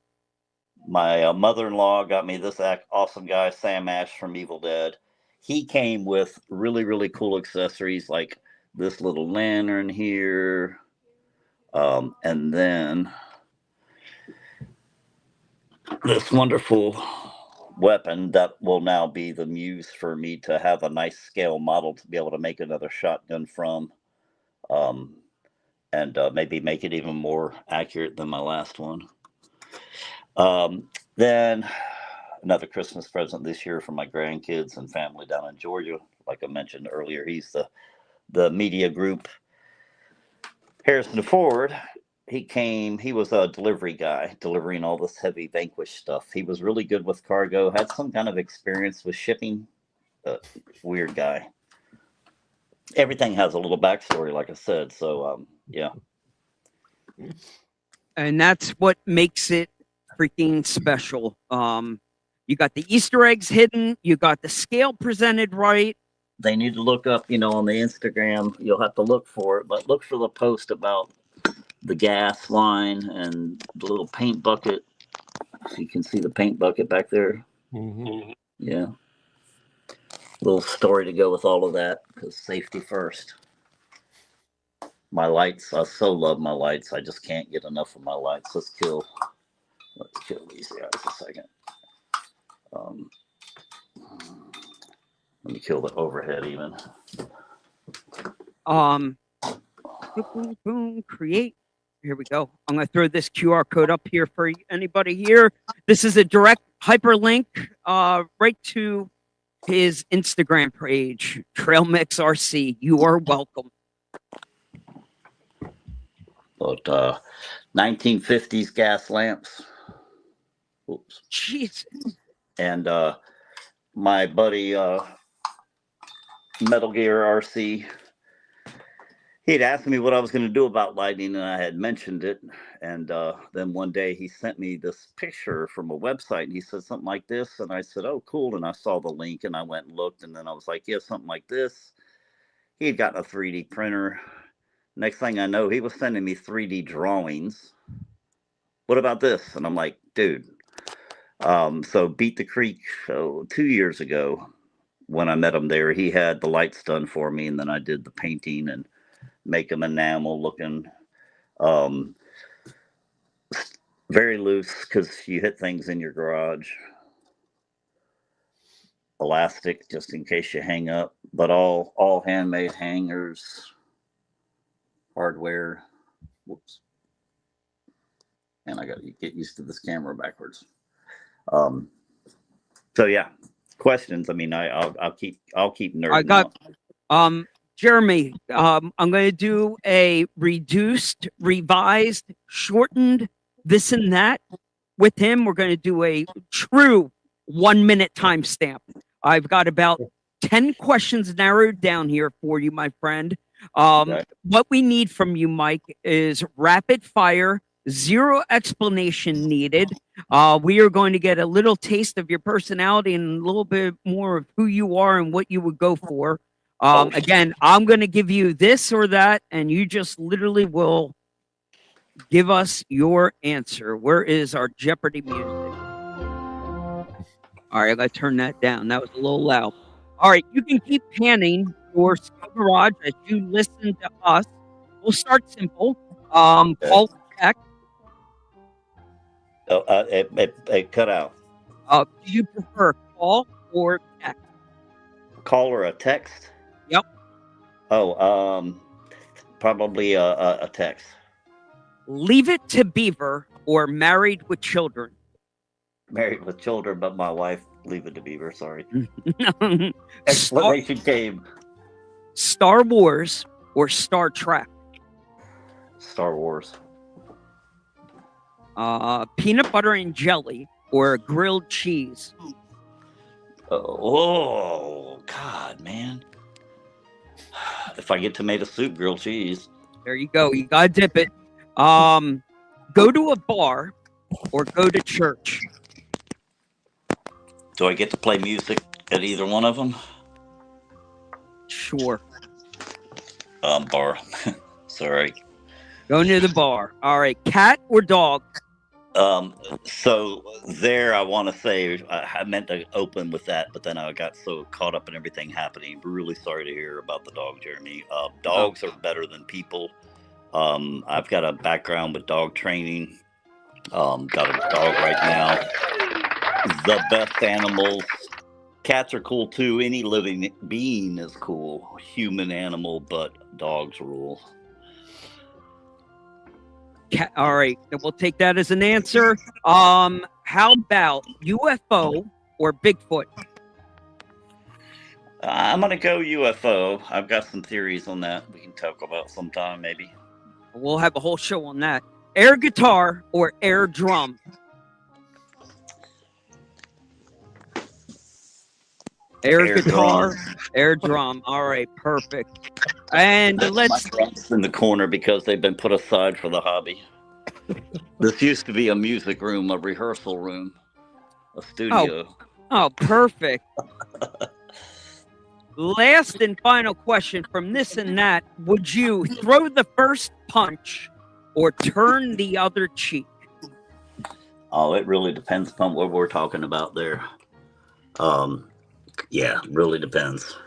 My mother-in-law got me this awesome guy, Sam Ash from Evil Dead. He came with really, really cool accessories like this little lantern here. And then this wonderful weapon that will now be the muse for me to have a nice scale model to be able to make another shotgun from. And maybe make it even more accurate than my last one. Then another Christmas present this year for my grandkids and family down in Georgia. Like I mentioned earlier, he's the media group. Harrison Ford, he was a delivery guy, delivering all this heavy Vanquish stuff. He was really good with cargo, had some kind of experience with shipping. Weird guy. Everything has a little backstory, like I said. So, yeah. And that's what makes it freaking special. You got the Easter eggs hidden. You got the scale presented right. They need to look up, on the Instagram. You'll have to look for it, but look for the post about the gas line and the little paint bucket. You can see the paint bucket back there. Mm-hmm. Yeah. Little story to go with all of that, because safety first. My lights, I so love my lights. I just can't get enough of my lights. Let's kill these guys a second. Let me kill the overhead even. Boom, boom, boom, create. Here we go. I'm going to throw this QR code up here for anybody here. This is a direct hyperlink right to his Instagram page, Trail Mix RC. You are welcome. But 1950s gas lamps. Oops. Jesus. And my buddy Metal Gear RC, he had asked me what I was going to do about lighting, and I had mentioned it. And then one day he sent me this picture from a website, and he said something like this. And I said, oh, cool. And I saw the link, and I went and looked, and then I was like, yeah, something like this. He had gotten a 3D printer. Next thing I know, he was sending me 3D drawings. What about this? And I'm like, dude. So Beat the Creek 2 years ago, when I met him there, he had the lights done for me, and then I did the painting and make them enamel looking. Very loose because you hit things in your garage. Elastic just in case you hang up, but all handmade hangers, hardware. Whoops. And I got to get used to this camera backwards. So yeah, questions. I mean, I'll keep nerding I got out. Jeremy, I'm going to do a reduced, revised, shortened this and that with him. We're going to do a true 1 minute timestamp. I've got about 10 questions narrowed down here for you, my friend. Okay. What we need from you, Mike, is rapid fire, 0 explanation needed. We are going to get a little taste of your personality and a little bit more of who you are and what you would go for. Again, I'm going to give you this or that, and you just literally will give us your answer. Where is our Jeopardy music? All right, I got to turn that down. That was a little loud. All right, you can keep panning your Skill Garage as you listen to us. We'll start simple. Call text. Oh, it cut out. Do you prefer call or text? Call or a text? Yep. Oh, probably a text. Leave It to Beaver or Married with Children? Married with children, but my wife, Leave It to Beaver. Sorry. Star, Explanation came. Star Wars or Star Trek? Star Wars. Peanut butter and jelly or grilled cheese? Oh, God, man. If I get tomato soup, grilled cheese. There you go. You gotta dip it. Go to a bar or go to church? Do I get to play music at either one of them? Sure. Bar. Sorry. Go near the bar. All right. Cat or dog? So there, I want to say I meant to open with that, but then I got so caught up in everything happening. Really sorry to hear about the dog, Jeremy. Dogs are better than people. I've got a background with dog training. Got a dog right now. The best animals. Cats are cool too. Any living being is cool. Human, animal, but dogs rule. All right, we'll take that as an answer. How about UFO or Bigfoot? I'm gonna go UFO. I've got some theories on that. We can talk about sometime, maybe. We'll have a whole show on that. Air guitar or air drum? Air guitar, drum. Air drum. All right, perfect. And let's. My drums in the corner because they've been put aside for the hobby. This used to be a music room, a rehearsal room, a studio. Oh, perfect. Last and final question from this and that. Would you throw the first punch or turn the other cheek? Oh, it really depends upon what we're talking about there. Yeah, really depends.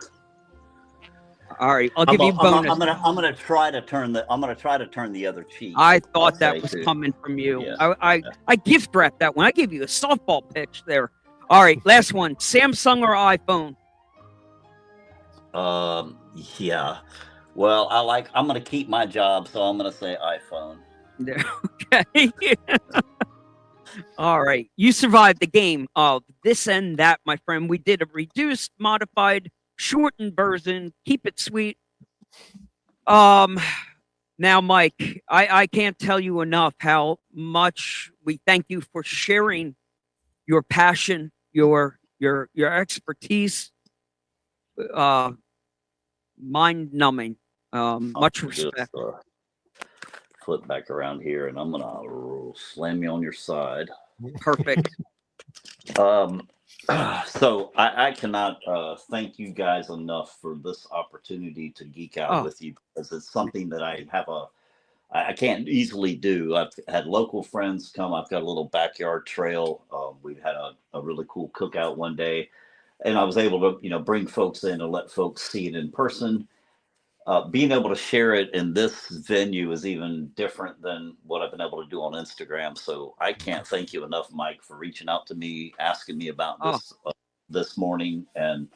All right, I'll give you a bonus. I'm gonna try to turn the other cheek. I I'll thought say, that was too. coming from you. Yeah. I gift wrapped that one. I gave you a softball pitch there. All right, last one. Samsung or iPhone? Yeah. Well, I'm gonna keep my job, so I'm gonna say iPhone. Okay. All right. You survived the game of this and that, my friend. We did a reduced, modified, shortened version. Keep it sweet. Now, Mike, I can't tell you enough how much we thank you for sharing your passion, your expertise, mind numbing. Much respect. Just, flip back around here, and I'm gonna slam you on your side. Perfect. So I cannot thank you guys enough for this opportunity to geek out with you, because it's something that I can't easily do. I've had local friends come. I've got a little backyard trail. We've had a really cool cookout one day, and I was able to bring folks in and let folks see it in person. Being able to share it in this venue is even different than what I've been able to do on Instagram. So I can't thank you enough, Mike, for reaching out to me, asking me about this morning. And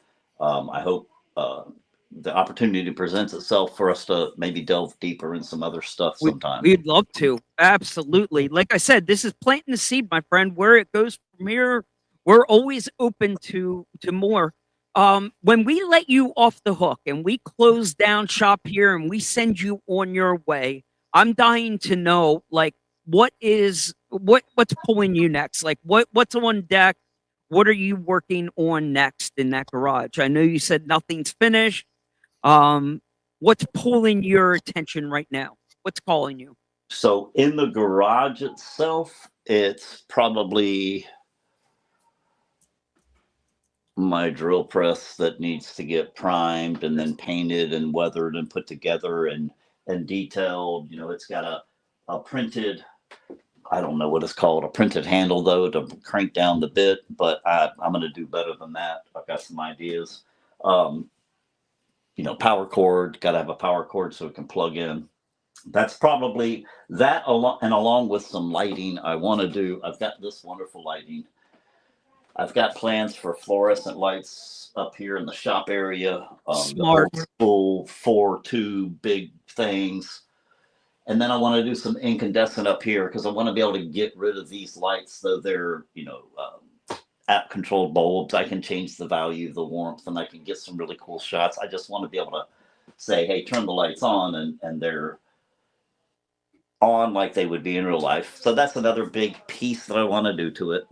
I hope the opportunity presents itself for us to maybe delve deeper in some other stuff sometime. We'd love to. Absolutely. Like I said, this is planting the seed, my friend. Where it goes from here, we're always open to more. When we let you off the hook and we close down shop here and we send you on your way, I'm dying to know, like, what's pulling you next? Like, what's on deck? What are you working on next in that garage? I know you said nothing's finished. What's pulling your attention right now? What's calling you? So in the garage itself, it's probably my drill press that needs to get primed and then painted and weathered and put together and detailed. It's got a printed, I don't know what it's called, a printed handle though to crank down the bit, but I'm going to do better than that. I've got some ideas. Power cord, got to have a power cord so it can plug in. That's probably that, along with some lighting. I've got this wonderful lighting. I've got plans for fluorescent lights up here in the shop area. Smart. The old school 4-tube big things. And then I want to do some incandescent up here because I want to be able to get rid of these lights, though they're, app controlled bulbs. I can change the value of the warmth and I can get some really cool shots. I just want to be able to say, hey, turn the lights on, and they're on like they would be in real life. So that's another big piece that I want to do to it.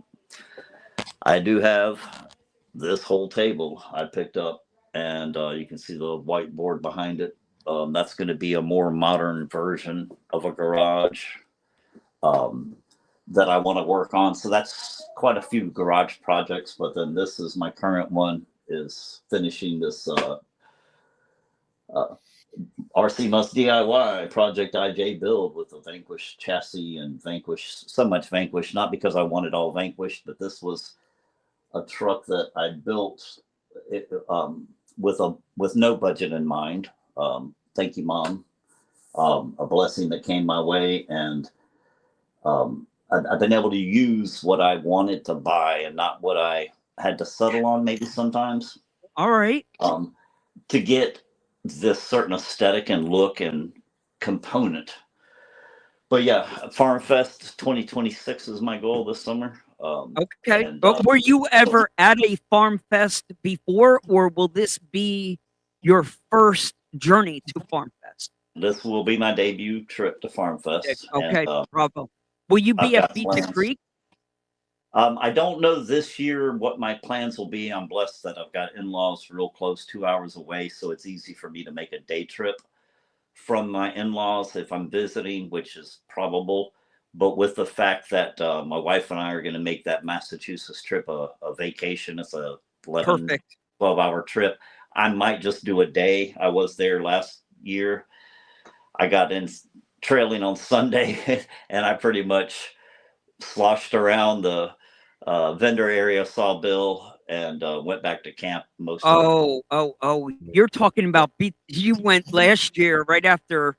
I do have this whole table I picked up, and you can see the whiteboard behind it. That's going to be a more modern version of a garage that I want to work on. So that's quite a few garage projects, but then this is my current one, is finishing this RC Must DIY Project IJ build with the Vanquish chassis and so much Vanquish, not because I wanted all Vanquish, but this was a truck that I built with no budget in mind. Thank you, Mom. A blessing that came my way, and I've been able to use what I wanted to buy and not what I had to settle on maybe sometimes. All right. To get this certain aesthetic and look and component. But yeah, Farm Fest 2026 is my goal this summer. Okay. But were you ever at a Farm Fest before, or will this be your first journey to Farm Fest? This will be my debut trip to Farm Fest. Okay, bravo. Will you be at Beat the Creek? I don't know this year what my plans will be. I'm blessed that I've got in-laws real close, 2 hours away, so it's easy for me to make a day trip from my in-laws if I'm visiting, which is probable. But with the fact that my wife and I are going to make that Massachusetts trip a vacation, it's a 12-hour trip. I might just do a day. I was there last year. I got in trailing on Sunday, and I pretty much sloshed around the vendor area, saw Bill, and went back to camp most of Oh! You're talking about you went last year right after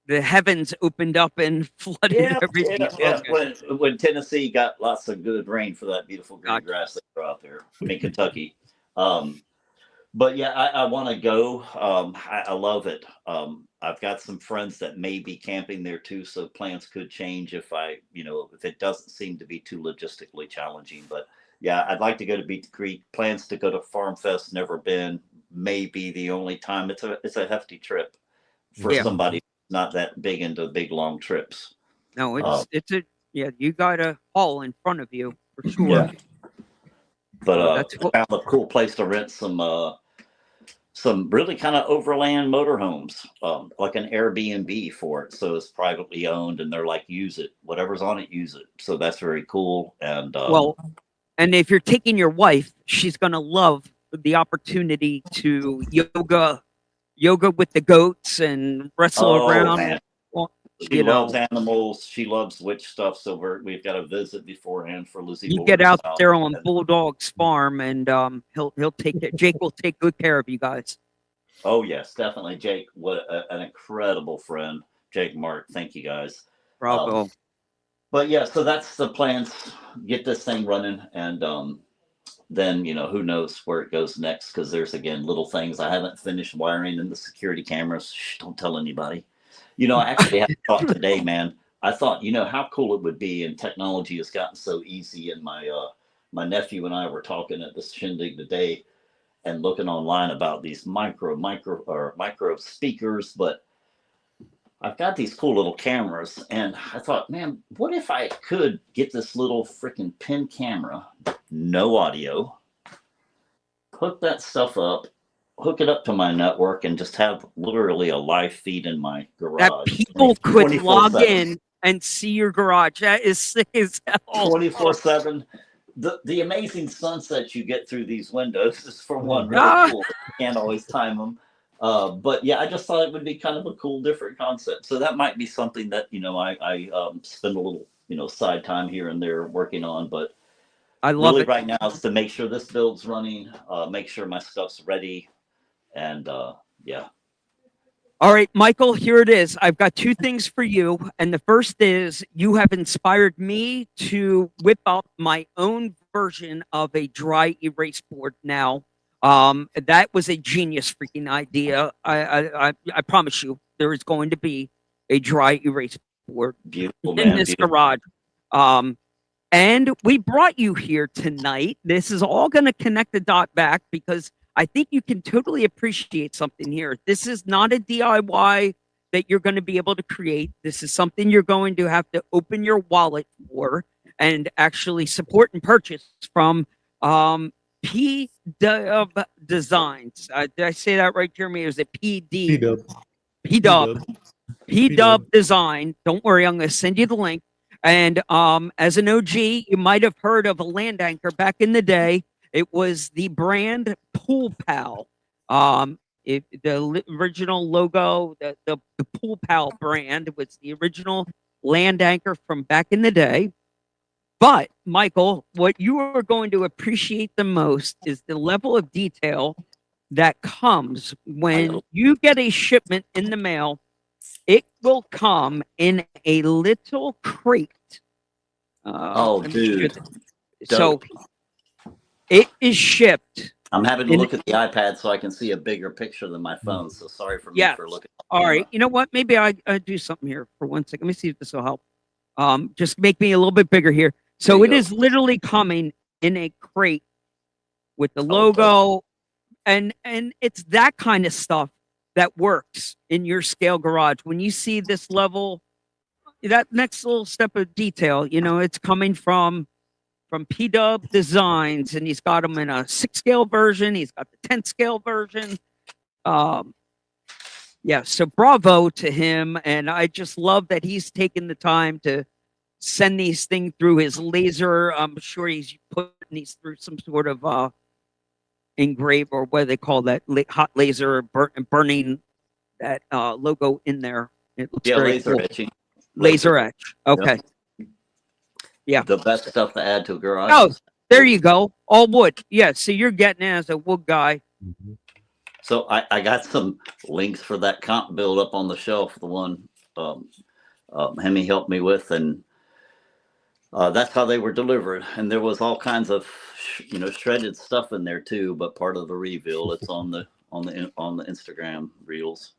the heavens opened up and flooded yeah, everything. yeah. Okay. When Tennessee got lots of good rain for that beautiful green Gotcha. grass they grow out there. I mean Kentucky. But yeah, I want to go. I love it. I've got some friends that may be camping there too, so plans could change if if it doesn't seem to be too logistically challenging. But yeah, I'd like to go to Beat the Creek. Plans to go to Farm Fest, never been. Maybe the only time. It's a hefty trip for Yeah. somebody not that big into big long trips. No, you got a hall in front of you for sure. Yeah. But That's cool. found a cool place to rent some really kind of overland motorhomes, like an Airbnb for it. So it's privately owned, and they're like, use it, whatever's on it, use it. So that's very cool. And and if you're taking your wife, she's gonna love the opportunity to yoga with the goats and wrestle around. Man. Well, She loves animals. She loves witch stuff. So we've got to visit beforehand for Lizzie. You get out there on Bulldog's farm, and he'll take it. Jake will take good care of you guys. Oh yes, definitely, Jake. What an incredible friend, Jake Mark. Thank you guys. Bravo. But yeah, so that's the plans. Get this thing running, and then who knows where it goes next? Because there's again little things I haven't finished wiring in the security cameras. Shh, don't tell anybody. I actually had a thought today, man. I thought, how cool it would be, and technology has gotten so easy. And my nephew and I were talking at this shindig today, and looking online about these micro speakers. But I've got these cool little cameras, and I thought, man, what if I could get this little freaking pin camera, no audio, hook that stuff up, hook it up to my network, and just have literally a live feed in my garage. That people could log in and see your garage. That is sick as hell. 24/7. The amazing sunset you get through these windows is for one really cool. You can't always time them. But yeah, I just thought it would be kind of a cool, different concept. So that might be something that, I spend a little, side time here and there working on. But I love it right now is to make sure this build's running, make sure my stuff's ready. And yeah. All right, Michael, here it is. I've got two things for you. And the first is you have inspired me to whip up my own version of a dry erase board now. That was a genius freaking idea. I promise you there is going to be a dry erase board Beautiful, in this garage. And we brought you here tonight. This is all going to connect the dot back because I think you can totally appreciate something here. This is not a DIY that you're going to be able to create. This is something you're going to have to open your wallet for and actually support and purchase from P-Dub Designs. Did I say that right, Jeremy? Or is it PD? P-Dub. P-Dub. P-Dub Design. Don't worry, I'm going to send you the link. And as an OG, you might have heard of a land anchor back in the day. It was the brand Pool Pal. The original logo, the Pool Pal brand was the original land anchor from back in the day. But, Michael, what you are going to appreciate the most is the level of detail that comes when you get a shipment in the mail. It will come in a little crate. Dude. So it is shipped. I'm having to look at the iPad so I can see a bigger picture than my phone. So sorry for me for looking. All right. You know what? Maybe I do something here for 1 second. Let me see if this will help. Just make me a little bit bigger here. So it is literally coming in a crate with the logo, and it's that kind of stuff that works in your scale garage. When you see this level, that next little step of detail, it's coming from P-Dub Designs, and he's got them in a 6 scale version. He's got the 10 scale version. So bravo to him. And I just love that he's taken the time to send these things through his laser. I'm sure he's putting these through some sort of engrave, or what do they call that, hot laser, burning that logo in there. It looks very laser cool. etching. Laser etch. Okay. Yep. Yeah. The best stuff to add to a garage. Oh, There you go. All wood. Yeah. So you're getting it as a wood guy. Mhm. So I got some links for that comp build up on the shelf, the one Hemi helped me with, and that's how they were delivered. And there was all kinds of shredded stuff in there too, but part of the reveal. It's on the Instagram reels.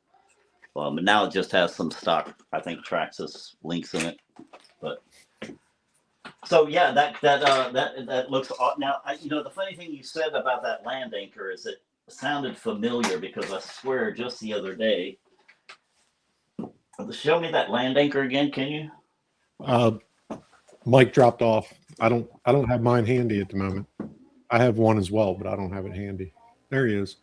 And now it just has some stock, I think, Traxxas links in it. But so yeah, that looks now. The funny thing you said about that land anchor is it sounded familiar because I swear just the other day. Show me that land anchor again, can you? Mike dropped off. I don't have mine handy at the moment. I have one as well, but I don't have it handy. There he is.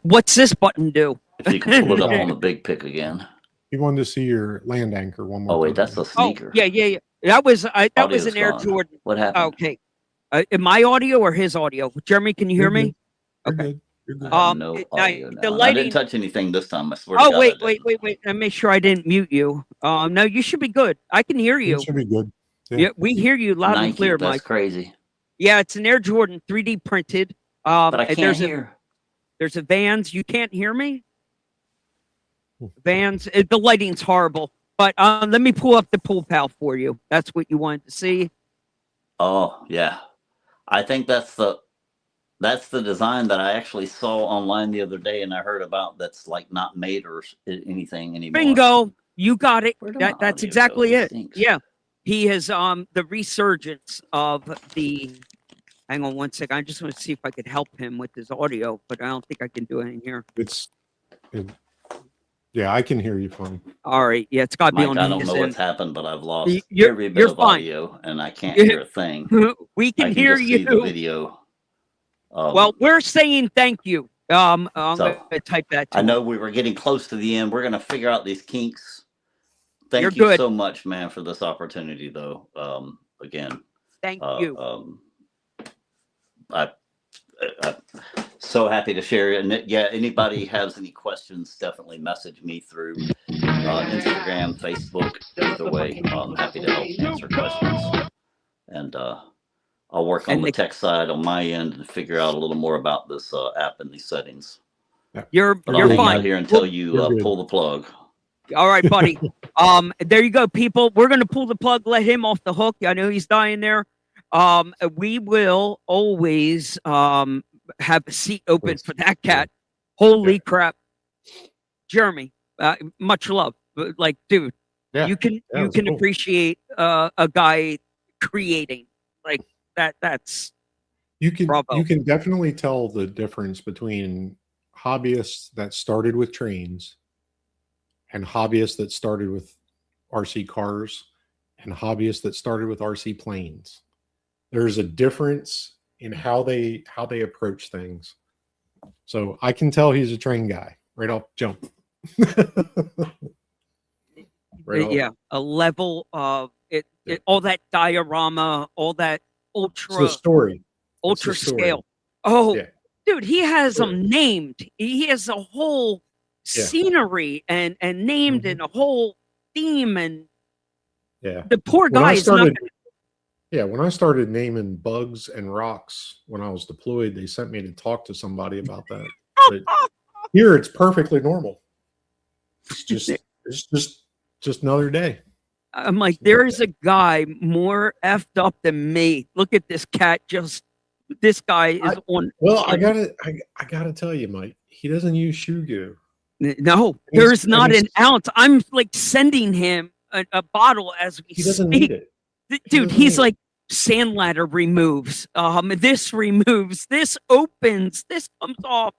What's this button do? If you can pull it up on the big pic again. You wanted to see your land anchor one more Oh wait, time. that's a Oh, sneaker. yeah. That was that was Audio's an Air gone. Jordan. What happened? Okay. My audio or his audio? Jeremy, can you hear You're me? You're Okay. good. You're good. I have no now, audio now. the And I lighting- didn't touch anything this time. I swear to Oh, God, wait. I didn't. Let me make sure I didn't mute you. No, you should be good. I can hear you. It should be good. Yeah, we hear you loud and Nike, clear, that's Mike. crazy. Yeah, it's an Air Jordan 3D printed. But I and can't hear. There's a Vans. You can't hear me? Hmm. Vans. The lighting's horrible. But let me pull up the Pool Pal for you. That's what you wanted to see. Oh yeah, I think that's the design that I actually saw online the other day, and I heard about. That's like not made or anything anymore. Bingo. You got it. Where did my That's audio exactly go? it. Stinks. Yeah. He has the resurgence of the. Hang on one second. I just want to see if I could help him with his audio, but I don't think I can do anything here. Yeah, I can hear you fine. All right. Yeah, it's got to be Mike, on I don't his know end. what's happened, but I've lost You're- every bit you're of fine. audio, and I can't You- hear a thing. We I can can hear just see the you. video. Well, we're saying thank you. I'm So, going to type that to I him. know we were getting close to the end. We're going to figure out these kinks. Thank You're you good. so much, man, for this opportunity, though. Again, Thank you. I'm so happy to share it. And yeah, anybody has any questions, definitely message me through Instagram, Facebook, either way. I'm happy to help answer questions. And I'll work on And the the- tech side on my end and figure out a little more about this app and these settings. You're But I'll you're hang out fine. here until you You're good. pull the plug. All right, buddy. There you go, people. We're going to pull the plug, let him off the hook. I know he's dying there. We will always have a seat open for that cat. Holy crap. Jeremy, much love. Like, dude, Yeah. you can Yeah, it's cool. appreciate a guy creating like that. That's You can Bravo. you can definitely tell the difference between hobbyists that started with trains and hobbyists that started with RC cars and hobbyists that started with RC planes. There's a difference in how they approach things. So I can tell he's a train guy right off jump. Right off. yeah, a level of it, Yeah. all that diorama, all that It's the ultra story. ultra It's the story. scale. Oh, Yeah. dude, he has Story. them named. He has a whole Yeah. scenery and named Mhm. and a whole theme. And Yeah. the poor When I guy is not. started, yeah, when I started naming bugs and rocks when I was deployed, they sent me to talk to somebody about that. But here, it's perfectly normal. It's just another day. I'm like, there is a guy more effed up than me. Look at this cat. Just this guy is on. Well, I gotta tell you, Mike, he doesn't use shoe goo. No, He's- there's not he's- an ounce. I'm like sending him a bottle as we He doesn't speak. need it. Dude, doesn't he's need it. like sand ladder removes. This removes. This opens. This comes off.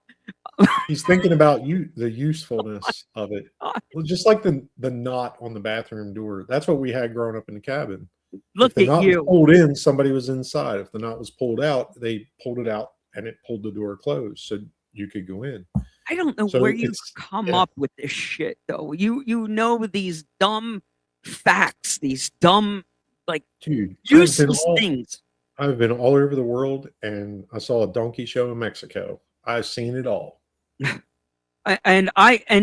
He's thinking about the usefulness of it. Well, just like the knot on the bathroom door. That's what we had growing up in the cabin. Look If the at knot you. was pulled in, somebody was inside. If the knot was pulled out, they pulled it out and it pulled the door closed so you could go in. I don't know So where you it's- come yeah. up with this shit though. You know these dumb facts, these dumb Dude, useless things. I've been all over the world and I saw a donkey show in Mexico. I've seen it all. And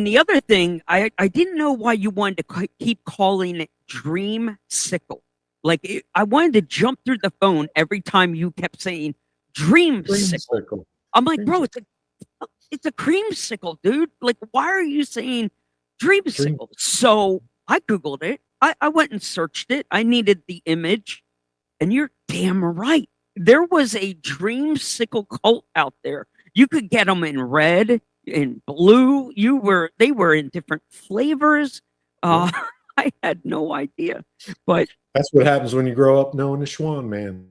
the other thing, I didn't know why you wanted to keep calling it Dream Sickle. Like I wanted to jump through the phone every time you kept saying dreamsicle. Dreamsicle. I'm like, bro, it's a creamsicle, dude. Like, why are you saying dreamsicle? So I Googled it. I went and searched it. I needed the image. And you're damn right. There was a dreamsicle cult out there. You could get them in red, in blue. They were in different flavors. I had no idea. But That's what happens when you grow up knowing the Schwan man.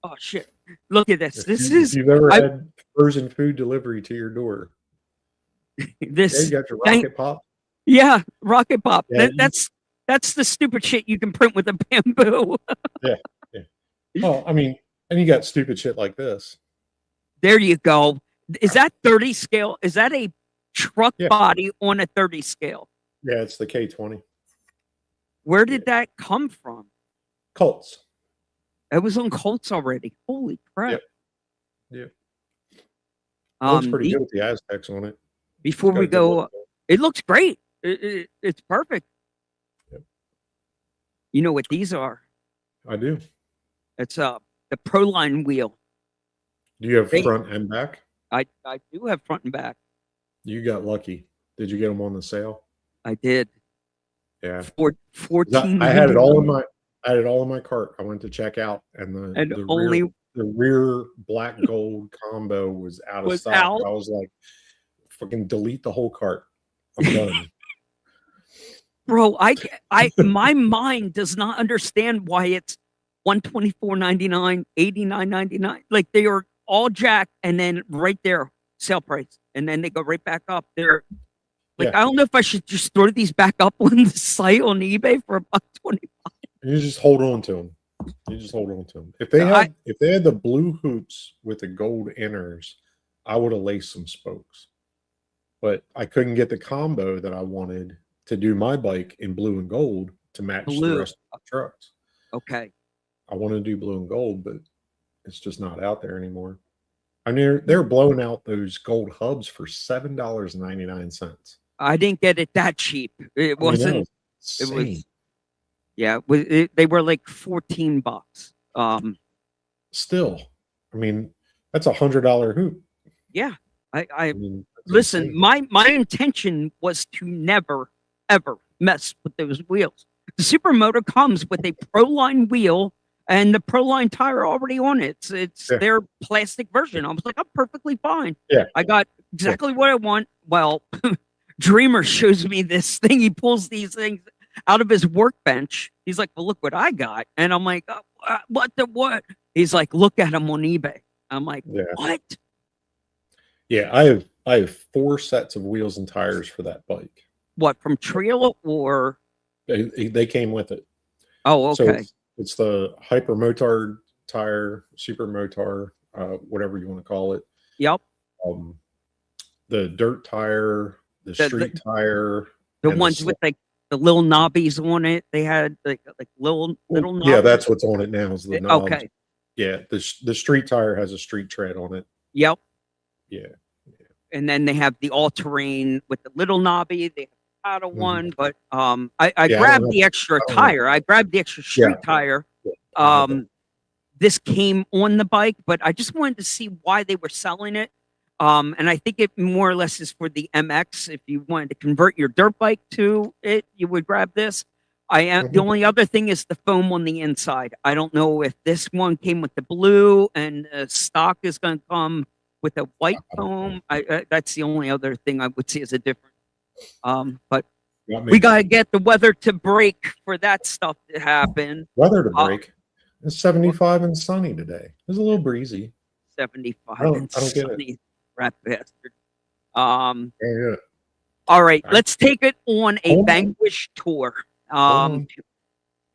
oh shit. Look at this. If you've ever had frozen food delivery to your door. this. Yeah, you got your Rocket Pop. Yeah, Rocket Pop. Yeah, That's the stupid shit you can print with a bamboo. yeah. Well, I mean, and you got stupid shit like this. There you go. Is that 30 scale? Is that a truck Yeah. body on a 30 scale? Yeah, it's the K20. Where did that come from? Colts. It was on Colts already. Holy crap. Yeah. Looks pretty the- good with the Aztecs on it. Before Got a we good go, look to it. it looks great. It's perfect. Yep. You know what these are? I do. It's the Proline wheel. Do you have Hey. front and back? I do have front and back. You got lucky. Did you get them on the sale? I did. Yeah. 14. I had it all in my cart. I went to check out, and And the only rear black gold combo was out of Was stock. out? I was like, fucking delete the whole cart. I'm done. bro, my mind does not understand why it's $124.99, $89.99. Like they are all jacked, and then right there, sale price, and then they go right back up. They're like, Yeah. I don't know if I should just throw these back up on the site on eBay for $1.20. You just hold on to them. You just hold on to them. If they had the blue hoops with the gold inners, I would have laced some spokes. But I couldn't get the combo that I wanted to do my bike in blue and gold to match Blue. the rest of the trucks. Okay. I want to do blue and gold, but it's just not out there anymore. I mean, they're blowing out those gold hubs for $7.99. I didn't get it that cheap. It wasn't. It was. Yeah, they were like $14. Still. I mean, that's $100 hoop. Yeah. I mean, that's Listen, insane. my intention was to never ever mess with those wheels. The Supermoto comes with a Proline wheel and the Proline tire already on it. It's Yeah. their plastic version. I was like, I'm perfectly fine. Yeah. I got exactly what I want. Well, Dreamer shows me this thing. He pulls these things out of his workbench. He's like, well, look what I got. And I'm like, what the what? He's like, look at them on eBay. I'm like, Yeah. what? Yeah, I have 4 sets of wheels and tires for that bike. What, from Trio or? They came with it. Oh, okay. So it's the Hyper Motard tire, Super Motard, whatever you want to call it. Yep. The dirt tire, the street tire. The and ones with like the little knobbies on it. They had like little knobs. Yeah, that's what's on it now. Is the knobs. Okay. Yeah, the street tire has a street tread on it. Yep. Yeah. And then they have the all-terrain with the little knobby. They have the paddle Mhm. one, but I Yeah, I grabbed don't the extra I don't tire. I grabbed the extra street Yeah. tire. Yeah. This came on the bike, but I just wanted to see why they were selling it. And I think it more or less is for the MX. If you wanted to convert your dirt bike to it, you would grab this. The Mhm. only other thing is the foam on the inside. I don't know if this one came with the blue and the stock is going to come with a white foam. That's the only other thing I would see as a difference. But Got we me. got to get the weather to break for that stuff to happen. Weather to break. It's 75 and sunny today. It was a little breezy. 75 I don't and get it. sunny, rat bastard. Yeah. All right, Right. let's take it on a Hold on. Vanquish tour. on.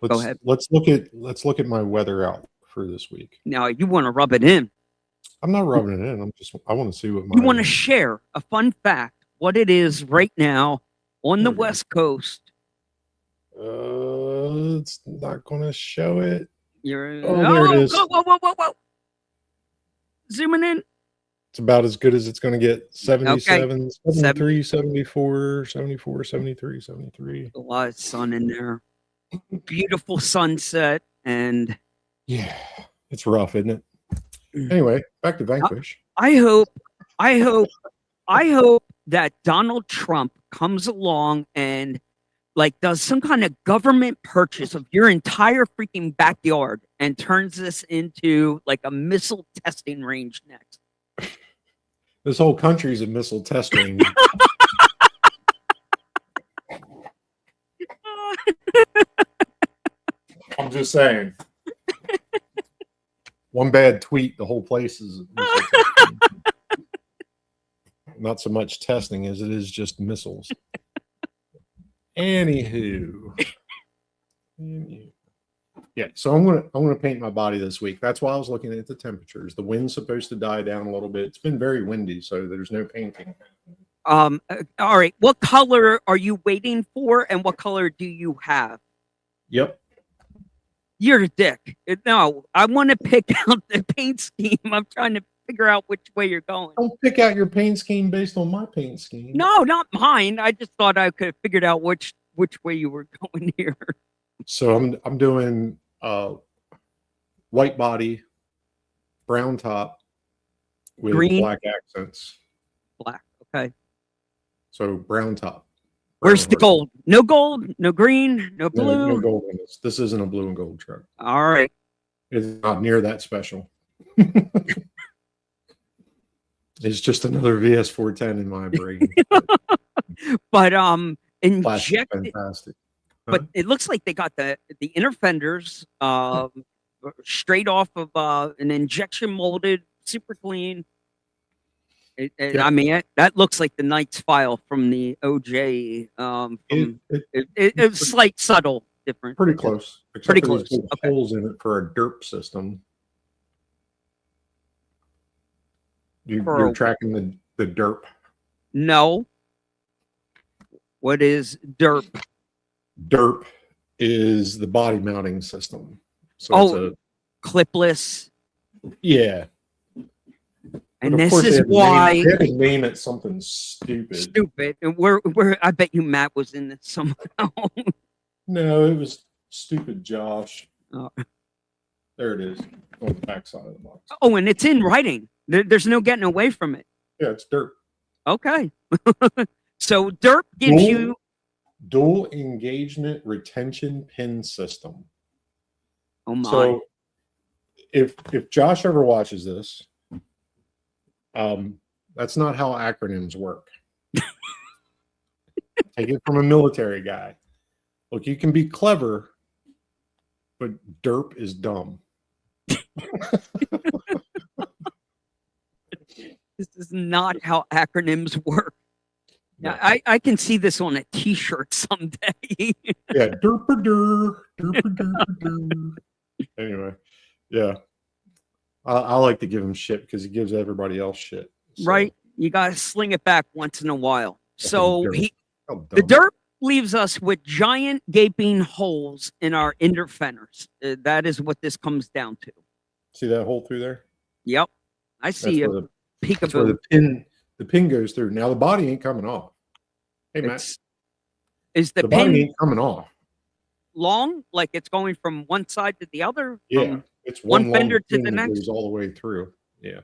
Go ahead. Let's look at my weather out for this week. Now you want to rub it in. I'm not rubbing it in. I want to see what You want to share a fun fact, what it is right now on the There we go. West Coast. It's not going to show it. You're Oh, there it is. Whoa. Zooming in. It's about as good as it's going to get. 77, 73, 74, 74, 73, 73. A lot of sun in there. beautiful sunset, and Yeah, it's rough, isn't it? Anyway, back to Vanquish. I hope, I hope, I hope that Donald Trump comes along and like does some kind of government purchase of your entire freaking backyard and turns this into like a missile testing range next. This whole country's a missile test range. I'm just saying. One bad tweet, the whole place is a missile test range. Not so much testing as it is just missiles. Anywho. Yeah, so I'm gonna paint my body this week. That's why I was looking at the temperatures. The wind's supposed to die down a little bit. It's been very windy, so there's no painting. All right. What color are you waiting for, and what color do you have? Yep. You're a dick. No, I want to pick out the paint scheme. I'm trying to figure out which way you're going. Don't pick out your paint scheme based on my paint scheme. No, not mine. I just thought I could have figured out which way you were going here. So I'm doing white body, brown top with Green. black accents. Black. Okay. So brown top. Where's the Brown gold? No gold, no green, no heart. blue. No gold in this. This isn't a blue and gold truck. All right. It's not near that special. It's just another VS410 in my brain. But Plastic, inject it, fantastic. but it looks like they got the inner fenders straight off of an injection molded, super clean. Yeah. I mean, that looks like the Knight's file from the OJ. It's slight, subtle difference. Pretty close. Except Pretty for there's close, big okay. holes in it for a derp system. For You're a- tracking the derp. No. What is derp? Derp is the body mounting system. So Oh, clipless. yeah. And But of this course they is had to why they had to name it something stupid. stupid. And I bet you Matt was in this somehow. No, it was stupid, Josh. Oh. There it is on the back side of the box. Oh, and it's in writing. There's no getting away from it. Yeah, it's derp. Okay. So derp gives you Dual engagement retention pin system. oh my. So if Josh ever watches this, that's not how acronyms work. Take it from a military guy. Look, you can be clever, but derp is dumb. This is not how acronyms work. Now, I can see this on a T-shirt someday. Yeah, derper derper. Anyway, yeah, I like to give him shit because he gives everybody else shit. So, Right? You gotta sling it back once in a while. Fucking So derp. how the dumb. derp leaves us with giant gaping holes in our inner fenders. That is what this comes down to. See that hole through there? Yep, I That's see a where that's where peekaboo. the pin goes through. Now the body ain't coming off. Hey Matt, Is the the body pin ain't coming off. long? Like it's going from one side to the other? Yeah, From- it's one long fender to pin the that next? goes all the way through. Yeah,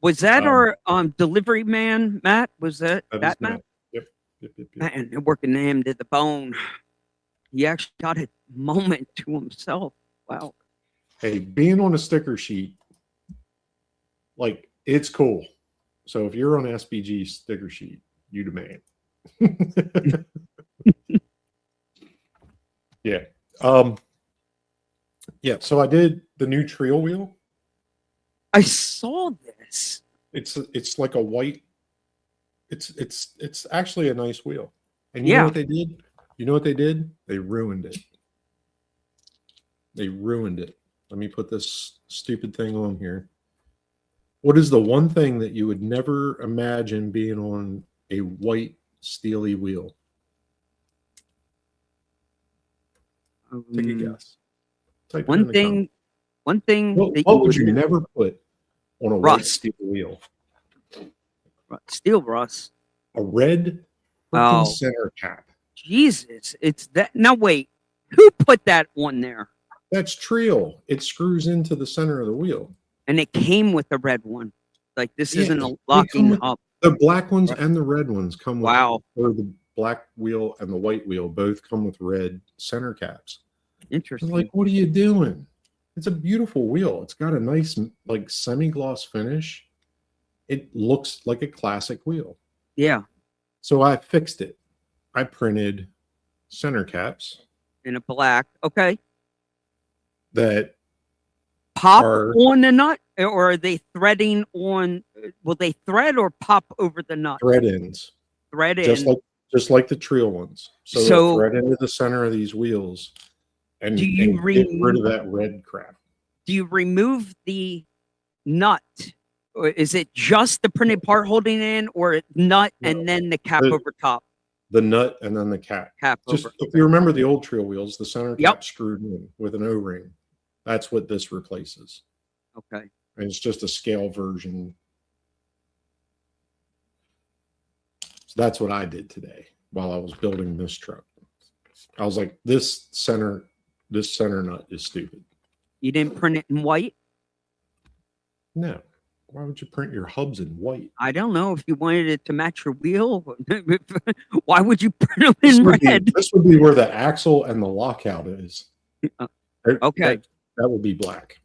Was that Um, our delivery man, Matt? Was that that is that Matt? Matt. Yep. Man, they're working him to the bone. He actually got a moment to himself. Wow. Hey, being on a sticker sheet, like it's cool. So if you're on SBG sticker sheet, you demand. Yeah. Yeah. So I did the new Trio wheel. I saw this. It's like a white. It's actually a nice wheel. And you Yeah. know what they did? You know what they did? They ruined it. They ruined it. Let me put this stupid thing on here. What is the one thing that you would never imagine being on a white steely wheel? Take a guess. Type it in One the thing. comments. One thing that What would would you never put on a white Rust. steel wheel? Steel rust. A red Oh. freaking center cap. Jesus, it's that. Now wait. Who put that on there? That's Treel. It screws into the center of the wheel. And it came with the red one. Like this Yeah, isn't they a come locking with- hub. The black ones and the red ones come with, Wow. or the black wheel and the white wheel both come with red center caps. I was Interesting. like, what are you doing? It's a beautiful wheel. It's got a nice, like, semi-gloss finish. It looks like a classic wheel. Yeah. So I fixed it. I printed center caps In a black. Okay. that Pop are on the nut, or are they threading on? Will they thread or pop over the nut? thread ends, Thread just in. like the Treel ones. So, So- they'll thread into the center of these wheels and, Do you and get rid of that red crap. Do you remove the nut? Or is it just the printed part holding it in, or nut and No. then the cap The- over top? The nut and then the cap. Cap Just over. if you remember the old Treel wheels, the center Yep. cap screwed in with an O-ring. That's what this replaces. Okay. And it's just a scale version. So that's what I did today while I was building this truck. I was like, this center nut is stupid. You didn't print it in white? No. Why would you print your hubs in white? I don't know if you wanted it to match your wheel. Why would you print them This in would, red? this would be where the axle and the lockout is. Okay. That would be black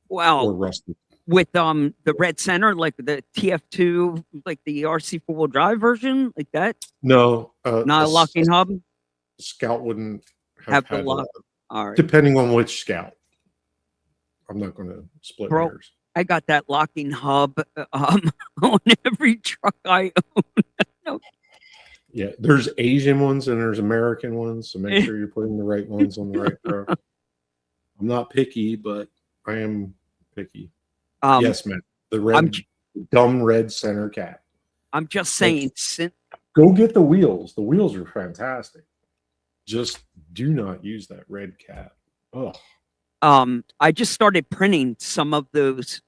or Wow. rusty. With the red center, like the TF2, like the RC 4-wheel drive version, like that? No. Not a locking hub? Scout wouldn't Have the had lock. All right. depending on which Scout. I'm not going to split Bro, hairs. I got that locking hub on every truck I own. Yeah, there's Asian ones and there's American ones, so make sure you're putting the right ones on the right truck. I'm not picky, but I am picky. Yes, man. The red, dumb red center cap. I'm just saying, Go get the wheels. The wheels are fantastic. Just do not use that red cap. Oh, I just started printing some of those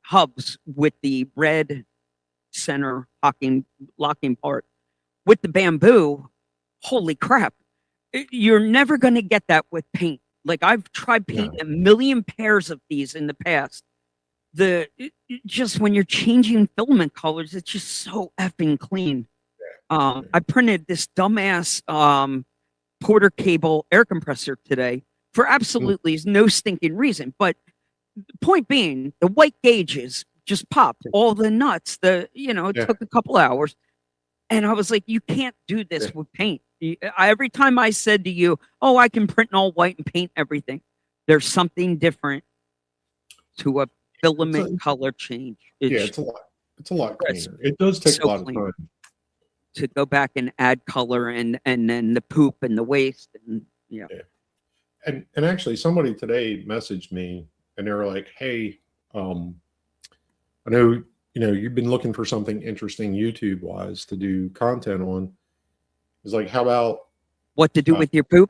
hubs with the red center locking part with the bamboo. Holy crap. You're never going to get that with paint. Like I've tried painting a million pairs of these in the past. Just when you're changing filament colors, it's just so effing clean. I printed this dumbass Porter cable air compressor today for absolutely no stinking reason. But point being, the white gauges just popped all the nuts. It took a couple hours. And I was like, you can't do this with paint. Every time I said to you, oh, I can print in all white and paint everything, there's something different to a filament color change. it's a lot. It's a lot cleaner. It does take a lot of time to go back and add color and then the poop and the waste and And actually, somebody today messaged me and they were like, "Hey, I know you've been looking for something interesting YouTube wise to do content on. It's like, how about what to do with your poop?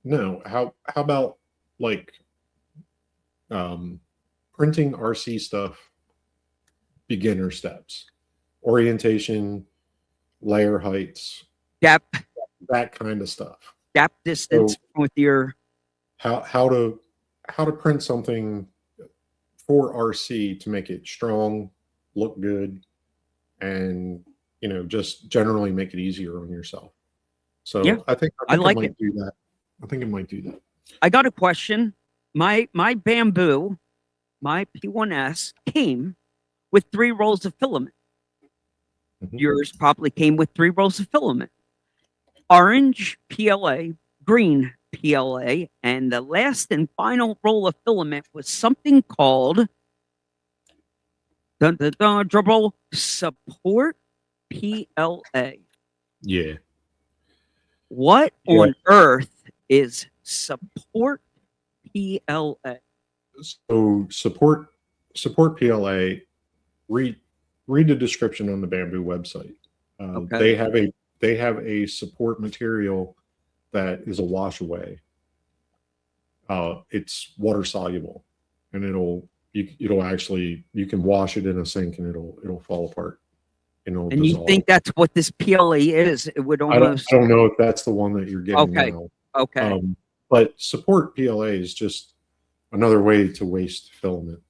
No, how about like printing RC stuff, beginner steps, orientation, layer heights, Depth, that kind of stuff. Depth distance with your how to print something for RC to make it strong, look good, and just generally make it easier on yourself. So Yeah, I think I like might it. do that. I think it might do that. I got a question. My bamboo, my P1S came with 3 rolls of filament. Mhm. Yours probably came with 3 rolls of filament. Orange PLA, green PLA, and the last and final roll of filament was something called drum roll, Support PLA. Yeah. What Yeah. on earth is Support PLA? So support PLA. Read the description on the Bamboo website. Okay. They have a support material that is a wash away. It's water soluble, and you can wash it in a sink and it'll fall apart. And you think that's what this PLA is? It would I almost don't know if that's the one that you're getting Okay. now. Okay. But support PLA is just another way to waste filament.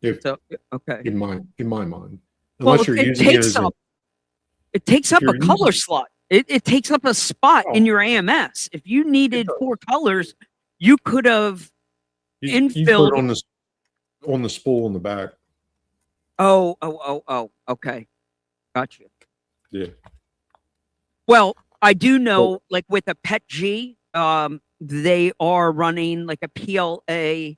If So okay. in my mind, Well, unless you're it using it takes as a, up it takes if up a you're color using, slot. It takes up a spot in oh, your AMS. If you it needed does. 4 colors, you could have You put it infilled. on the spool in the back. Oh. Okay. Gotcha. Yeah. Well, I do But know, like with a Pet G, they are running like a PLA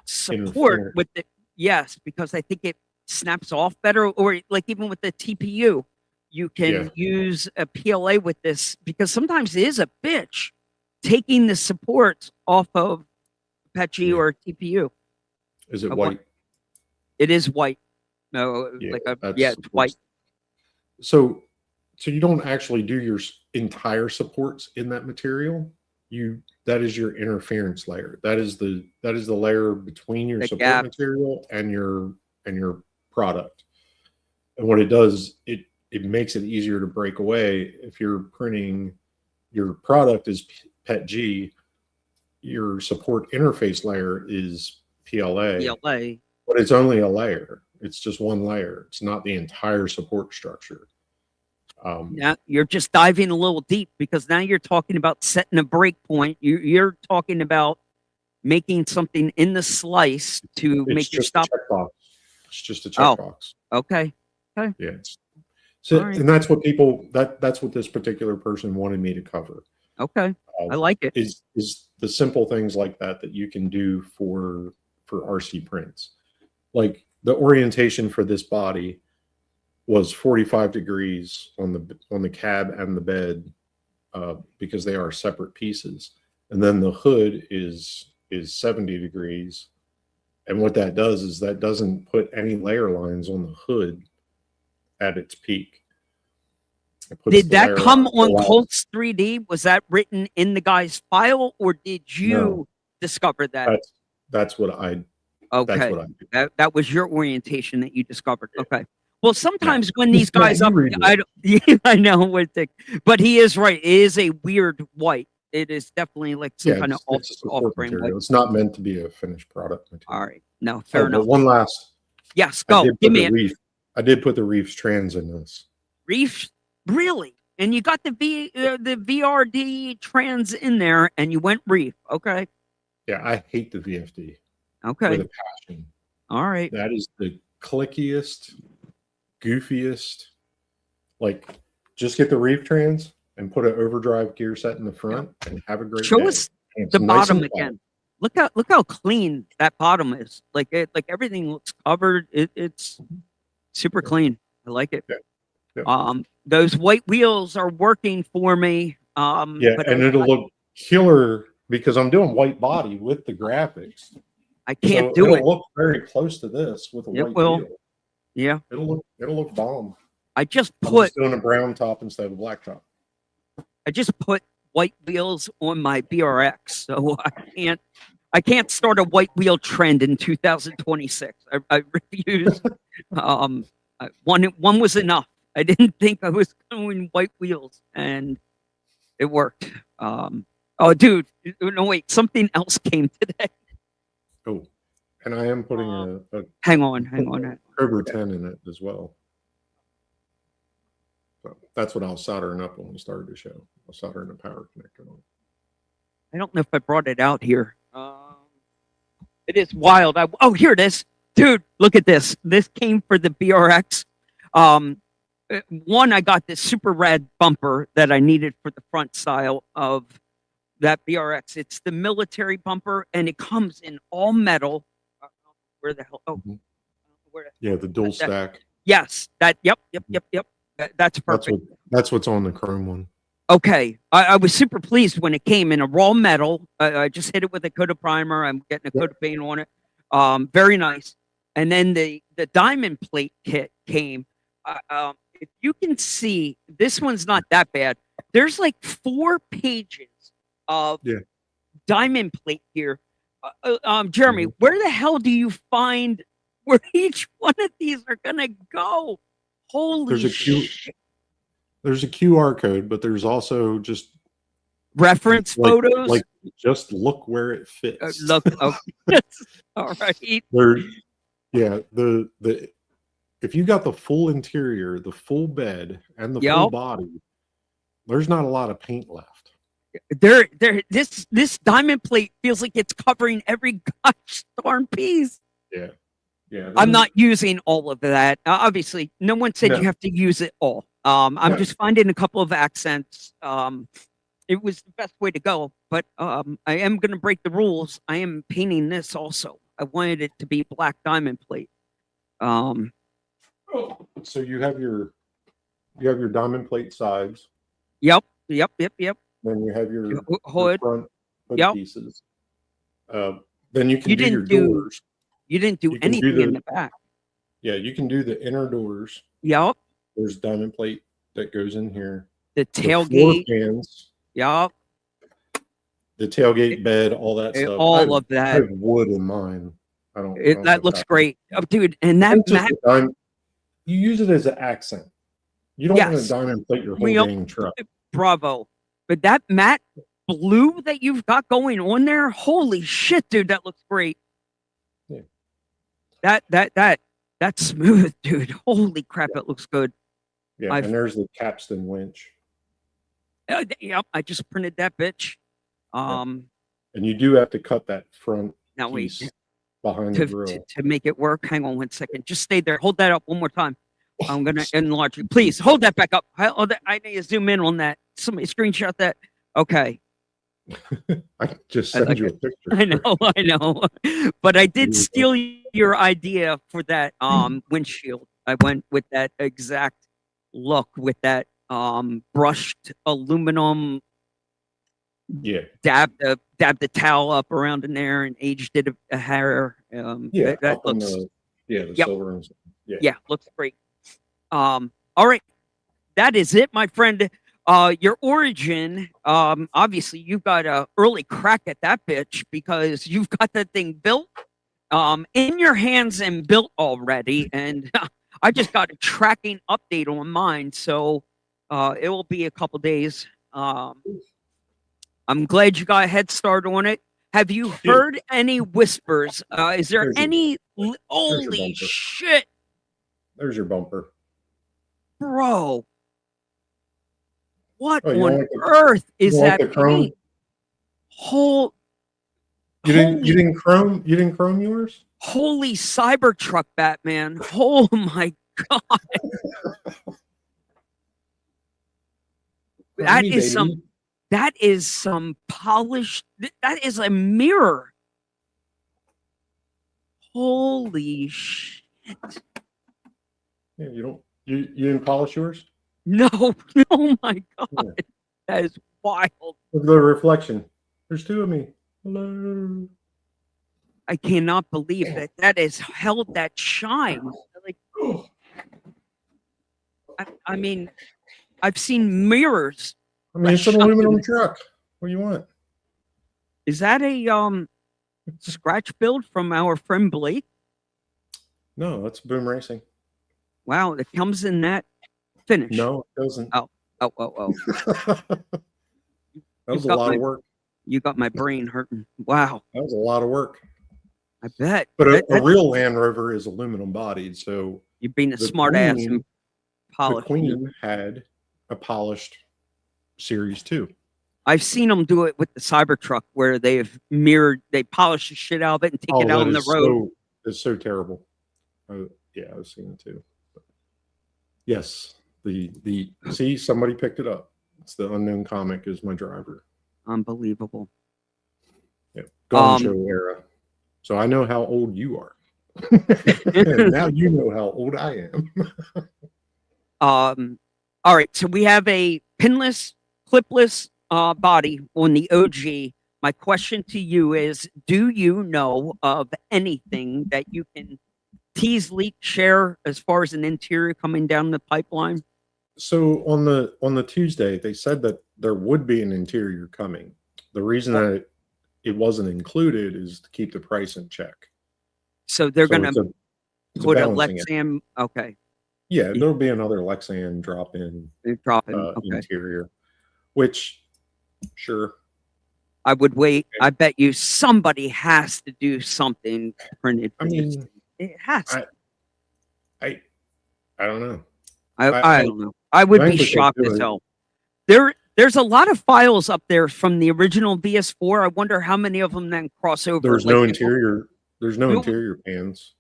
support interference. with the yes, because I think it snaps off better, or like even with the TPU, you Yeah. can use a PLA with this because sometimes it is a bitch taking the support off of Pet G Yeah. or TPU. Is it I wa- white? It is white. No, Yeah. like a That's yeah, it's white. So you don't actually do your entire supports in that material. That is your interference layer. That is the layer between your The support gap. material and your product. And what it does, it makes it easier to break away. If you're printing your product is PET G, your support interface layer is PLA, PLA. but it's only a layer. It's just one layer. It's not the entire support structure. Now you're just diving a little deep because now you're talking about setting a break point. You're talking about making something in the slice to It's make your just stop. a checkbox. It's just a Oh. checkbox. Okay. Yeah. So, All right. and that's what people that's what this particular person wanted me to cover. Okay. I like it. Is the simple things like that you can do for RC prints. Like the orientation for this body was 45 degrees on the cab and the bed because they are separate pieces, and then the hood is 70 degrees. And what that does is that doesn't put any layer lines on the hood at its peak. Did that come on Colts 3D? Was that written in the guy's file, or did you discover that? That's what I. Okay. That's what I do. That was your orientation that you discovered. Okay. Well, sometimes No. when these guys You up, read I don't. Yeah, I know what it, but he is right. It is a weird white. It is definitely like some kind of it's a support off-brand white. material. It's not meant to be a finished product material. All right. No, fair enough. But one last. Yes, go. Give me it. I did put the Reefs trans in this. Reefs, really? And you got the VRD trans in there, and you went Reef. Okay. Yeah, I hate the VFD. Okay. With a passion. All right. That is the clickiest, goofiest. Like, just get the Reef trans and put an overdrive gear set in the front and have a great Show day. us the bottom again. Look how clean that bottom is. Like everything looks covered. It's super clean. I like it. Yeah. Those white wheels are working for me. But it'll look killer because I'm doing white body with the graphics. I can't do it. It'll look very close to this with a white wheel. Yeah. It'll look bomb. I just I'm put just doing a brown top instead of a black top. I just put white wheels on my BRX, so I can't start a white wheel trend in 2026. I refuse. One was enough. I didn't think I was going white wheels, and it worked. Oh, dude, no wait, something else came today. Oh, and I am putting a hang on. Cobra 10 in it as well. So that's what I was soldering up when we started the show. I was soldering a power connector on. I don't know if I brought it out here. It is wild. Oh, here it is. Dude, look at this. This came for the BRX. One, I got this super rad bumper that I needed for the front style of that BRX. It's the military bumper, and it comes in all metal. Where the hell? Oh, yeah, the dual stack. Yes, that. Yep. That's perfect. That's what's on the chrome one. Okay, I was super pleased when it came in a raw metal. I just hit it with a coat of primer. I'm getting a coat of paint on it. Very nice. And then the diamond plate kit came. If you can see, this one's not that bad. There's like 4 pages of diamond plate here. Jeremy, where the hell do you find where each one of these are gonna go? Holy shit. There's a QR code, but there's also just reference Like, photos. like just look where it fits. Look, oh, all right. There, yeah. The if you got the full interior, the full bed, and the full Yep. body, there's not a lot of paint left. This diamond plate feels like it's covering every gosh darn piece. Yeah. I'm not using all of that. Obviously, no one said No. you have to use it all. I'm No. just finding a couple of accents. It was the best way to go, but I am going to break the rules. I am painting this also. I wanted it to be black diamond plate. So you have your diamond plate sides, Yep. then you have your Hood. front hood Yep. pieces. Then you can You do your didn't do- doors. You didn't do You can do anything in the- the back. Yeah, you can do the inner doors. Yep. There's diamond plate that goes in here. The The floor tailgate. pans, Yep. the tailgate bed, all that stuff. All of I that. have wood in mine. I don't. That have looks that. great, dude. And that It's just mat. a diamond- you use it as an accent. You don't want Yes. to diamond plate your whole We all- dang truck. Bravo. But that matte blue that you've got going on there, holy shit, dude, that looks great. Yeah. That's smooth, dude. Holy crap, it looks good. Yeah, I've- and there's the capstan winch, Yep, I just printed that bitch. and you do have to cut that front Now wait, piece behind the grill. to make it work. Hang on 1 second. Just stay there. Hold that up one more time. I'm gonna enlarge you. Please hold that back up. I need to zoom in on that. Somebody screenshot that. Okay. I just I sent like you a it. picture. I know. But I did Beautiful. steal your idea for that windshield. I went with that exact look with that brushed aluminum, Yeah, dab the towel up around in there and aged it a hair. yeah, that up on looks the Yep. silver and yeah, looks great. All right. That is it, my friend. Your origin, obviously you've got a early crack at that bitch because you've got that thing built in your hands and built already. And I just got a tracking update on mine, so it will be a couple days. I'm glad you got a head start on it. Have you heard any whispers? Is there There's your- any your holy bumper. shit, there's your bumper. bro? What Oh, you don't on like the- earth is you don't like that the chrome? paint? Whole You didn't chrome yours? holy Cybertruck Batman. Oh my god. That Me, is baby. some polished, that is a mirror. Holy shit. Yeah, you didn't polish yours? No, oh my god. Yeah. That is wild. Look at the reflection. There's two of me. Hello. I cannot believe that has held that shine. Like, I mean, I've seen mirrors. I mean, it's an aluminum truck. What do you want? Is that a scratch build from our friend Blake? No, that's Boom Racing. Wow, it comes in that finish. No, it doesn't. Oh. That was a got lot my- of work. You got my brain hurting. Wow, That was a lot of work. I bet. But a That- real Land Rover is aluminum bodied, so You're being a the smart ass Queen- and the polished. Queen had a polished Series 2. I've seen them do it with the Cybertruck where they polish the shit out of it and take it out that on the is road. It's so terrible. Yeah, I've seen it too. But yes, see, somebody picked it up. It's the Unknown Comic is my driver. Unbelievable. Yeah, Gun Um, Show era. So I know how old you are. And now you know how old I am. All right, so we have a pinless, clipless body on the OG. My question to you is, do you know of anything that you can tease, leak, share as far as an interior coming down the pipeline? So on the Tuesday, they said that there would be an interior coming. The reason that it wasn't included is to keep the price in check. So they're So going it's to it's put a balancing act. Lexan. Okay, Yeah, there'll be another Lexan drop in they're dropping. Okay. interior, which Sure. I would wait. Okay. I bet you somebody has to do something printed. I for this. mean, It has. To. I don't know. I don't know. I would be think we could shocked do as it. hell. There's a lot of files up there from the original VS4. I wonder how many of them then cross over. There's like no the- interior. There's no No. interior pans.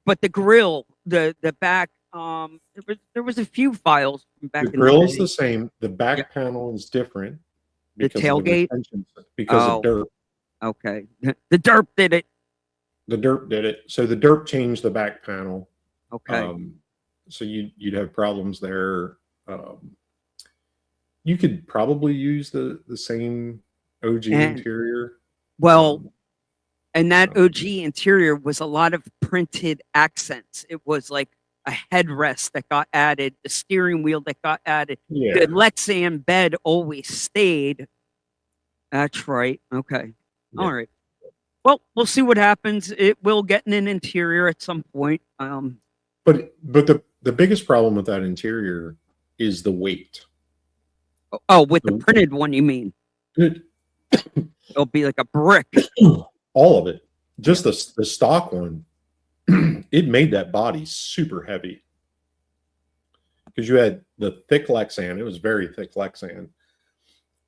but the grill, the back, there was a few files from back The in grill the is day. the same. The back Yeah. panel is different. The because tailgate? Of the retention, because Oh. of dirt. Okay, the derp did it. The dirt did it. So the dirt changed the back panel. Okay, So you'd have problems there. You could probably use the same OG And- interior. well, Um, and that oh. OG interior was a lot of printed accents. It was like a headrest that got added, the steering wheel that got added. yeah. The Lexan bed always stayed. That's right. Okay. Yeah. All right. Well, we'll see what happens. It will get in an interior at some point. But the biggest problem with that interior is the weight. Oh, with the So- printed one, you mean? It, It'll be like a brick. all of it, just the stock one, it made that body super heavy because you had the thick Lexan. It was very thick Lexan.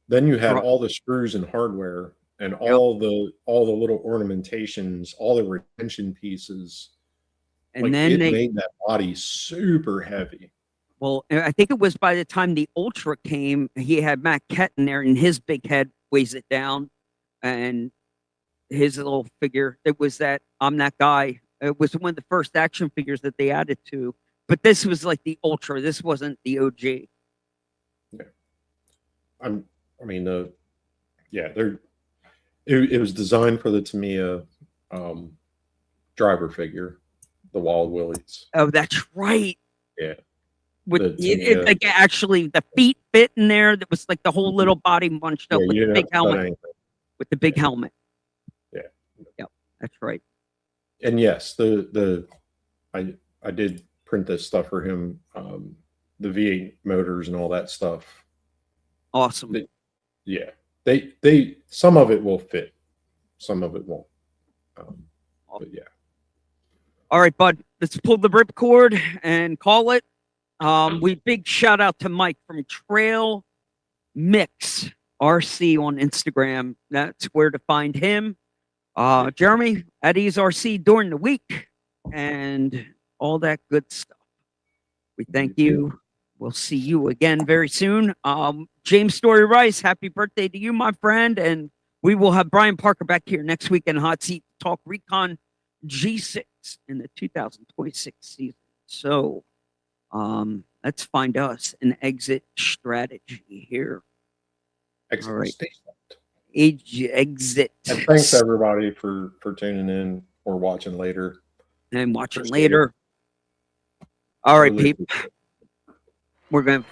Then you had Right. all the screws and hardware and all the little ornamentations, all the retention pieces. And Like, then it they, made that body super heavy. well, I think it was by the time the Ultra came, he had Matt Ketton there, and his big head weighs it down, and his little figure. It was that I'm that guy. It was one of the first action figures that they added to. But this was like the Ultra. This wasn't the OG. It was designed for the Tamiya driver figure, the Wild Willies. Oh, that's right. Yeah. With The it, like actually the feet fit in there. That was like the whole little body bunched up Yeah, with you the didn't big have to cut helmet. anything. With the big helmet. Yeah. Yep. That's right. And yes, I did print this stuff for him, the V8 motors and all that stuff. Awesome. Yeah, they some of it will fit, some of it won't. But yeah, All right, bud. Let's pull the ripcord and call it. We big shout out to Mike from Trail Mix RC on Instagram. That's where to find him. Jeremy at Ease RC during the week and all that good stuff. We thank you. We'll see you again very soon. James Story Rice, happy birthday to you, my friend. And we will have Brian Parker back here next week in Hot Seat to talk Recon G6 in the 2026 season. So let's find us an exit strategy here. excellent. All right. Stay Exit. And thanks everybody for tuning in or watching later. And watching Appreciate it. later. All right, Really people. We're going to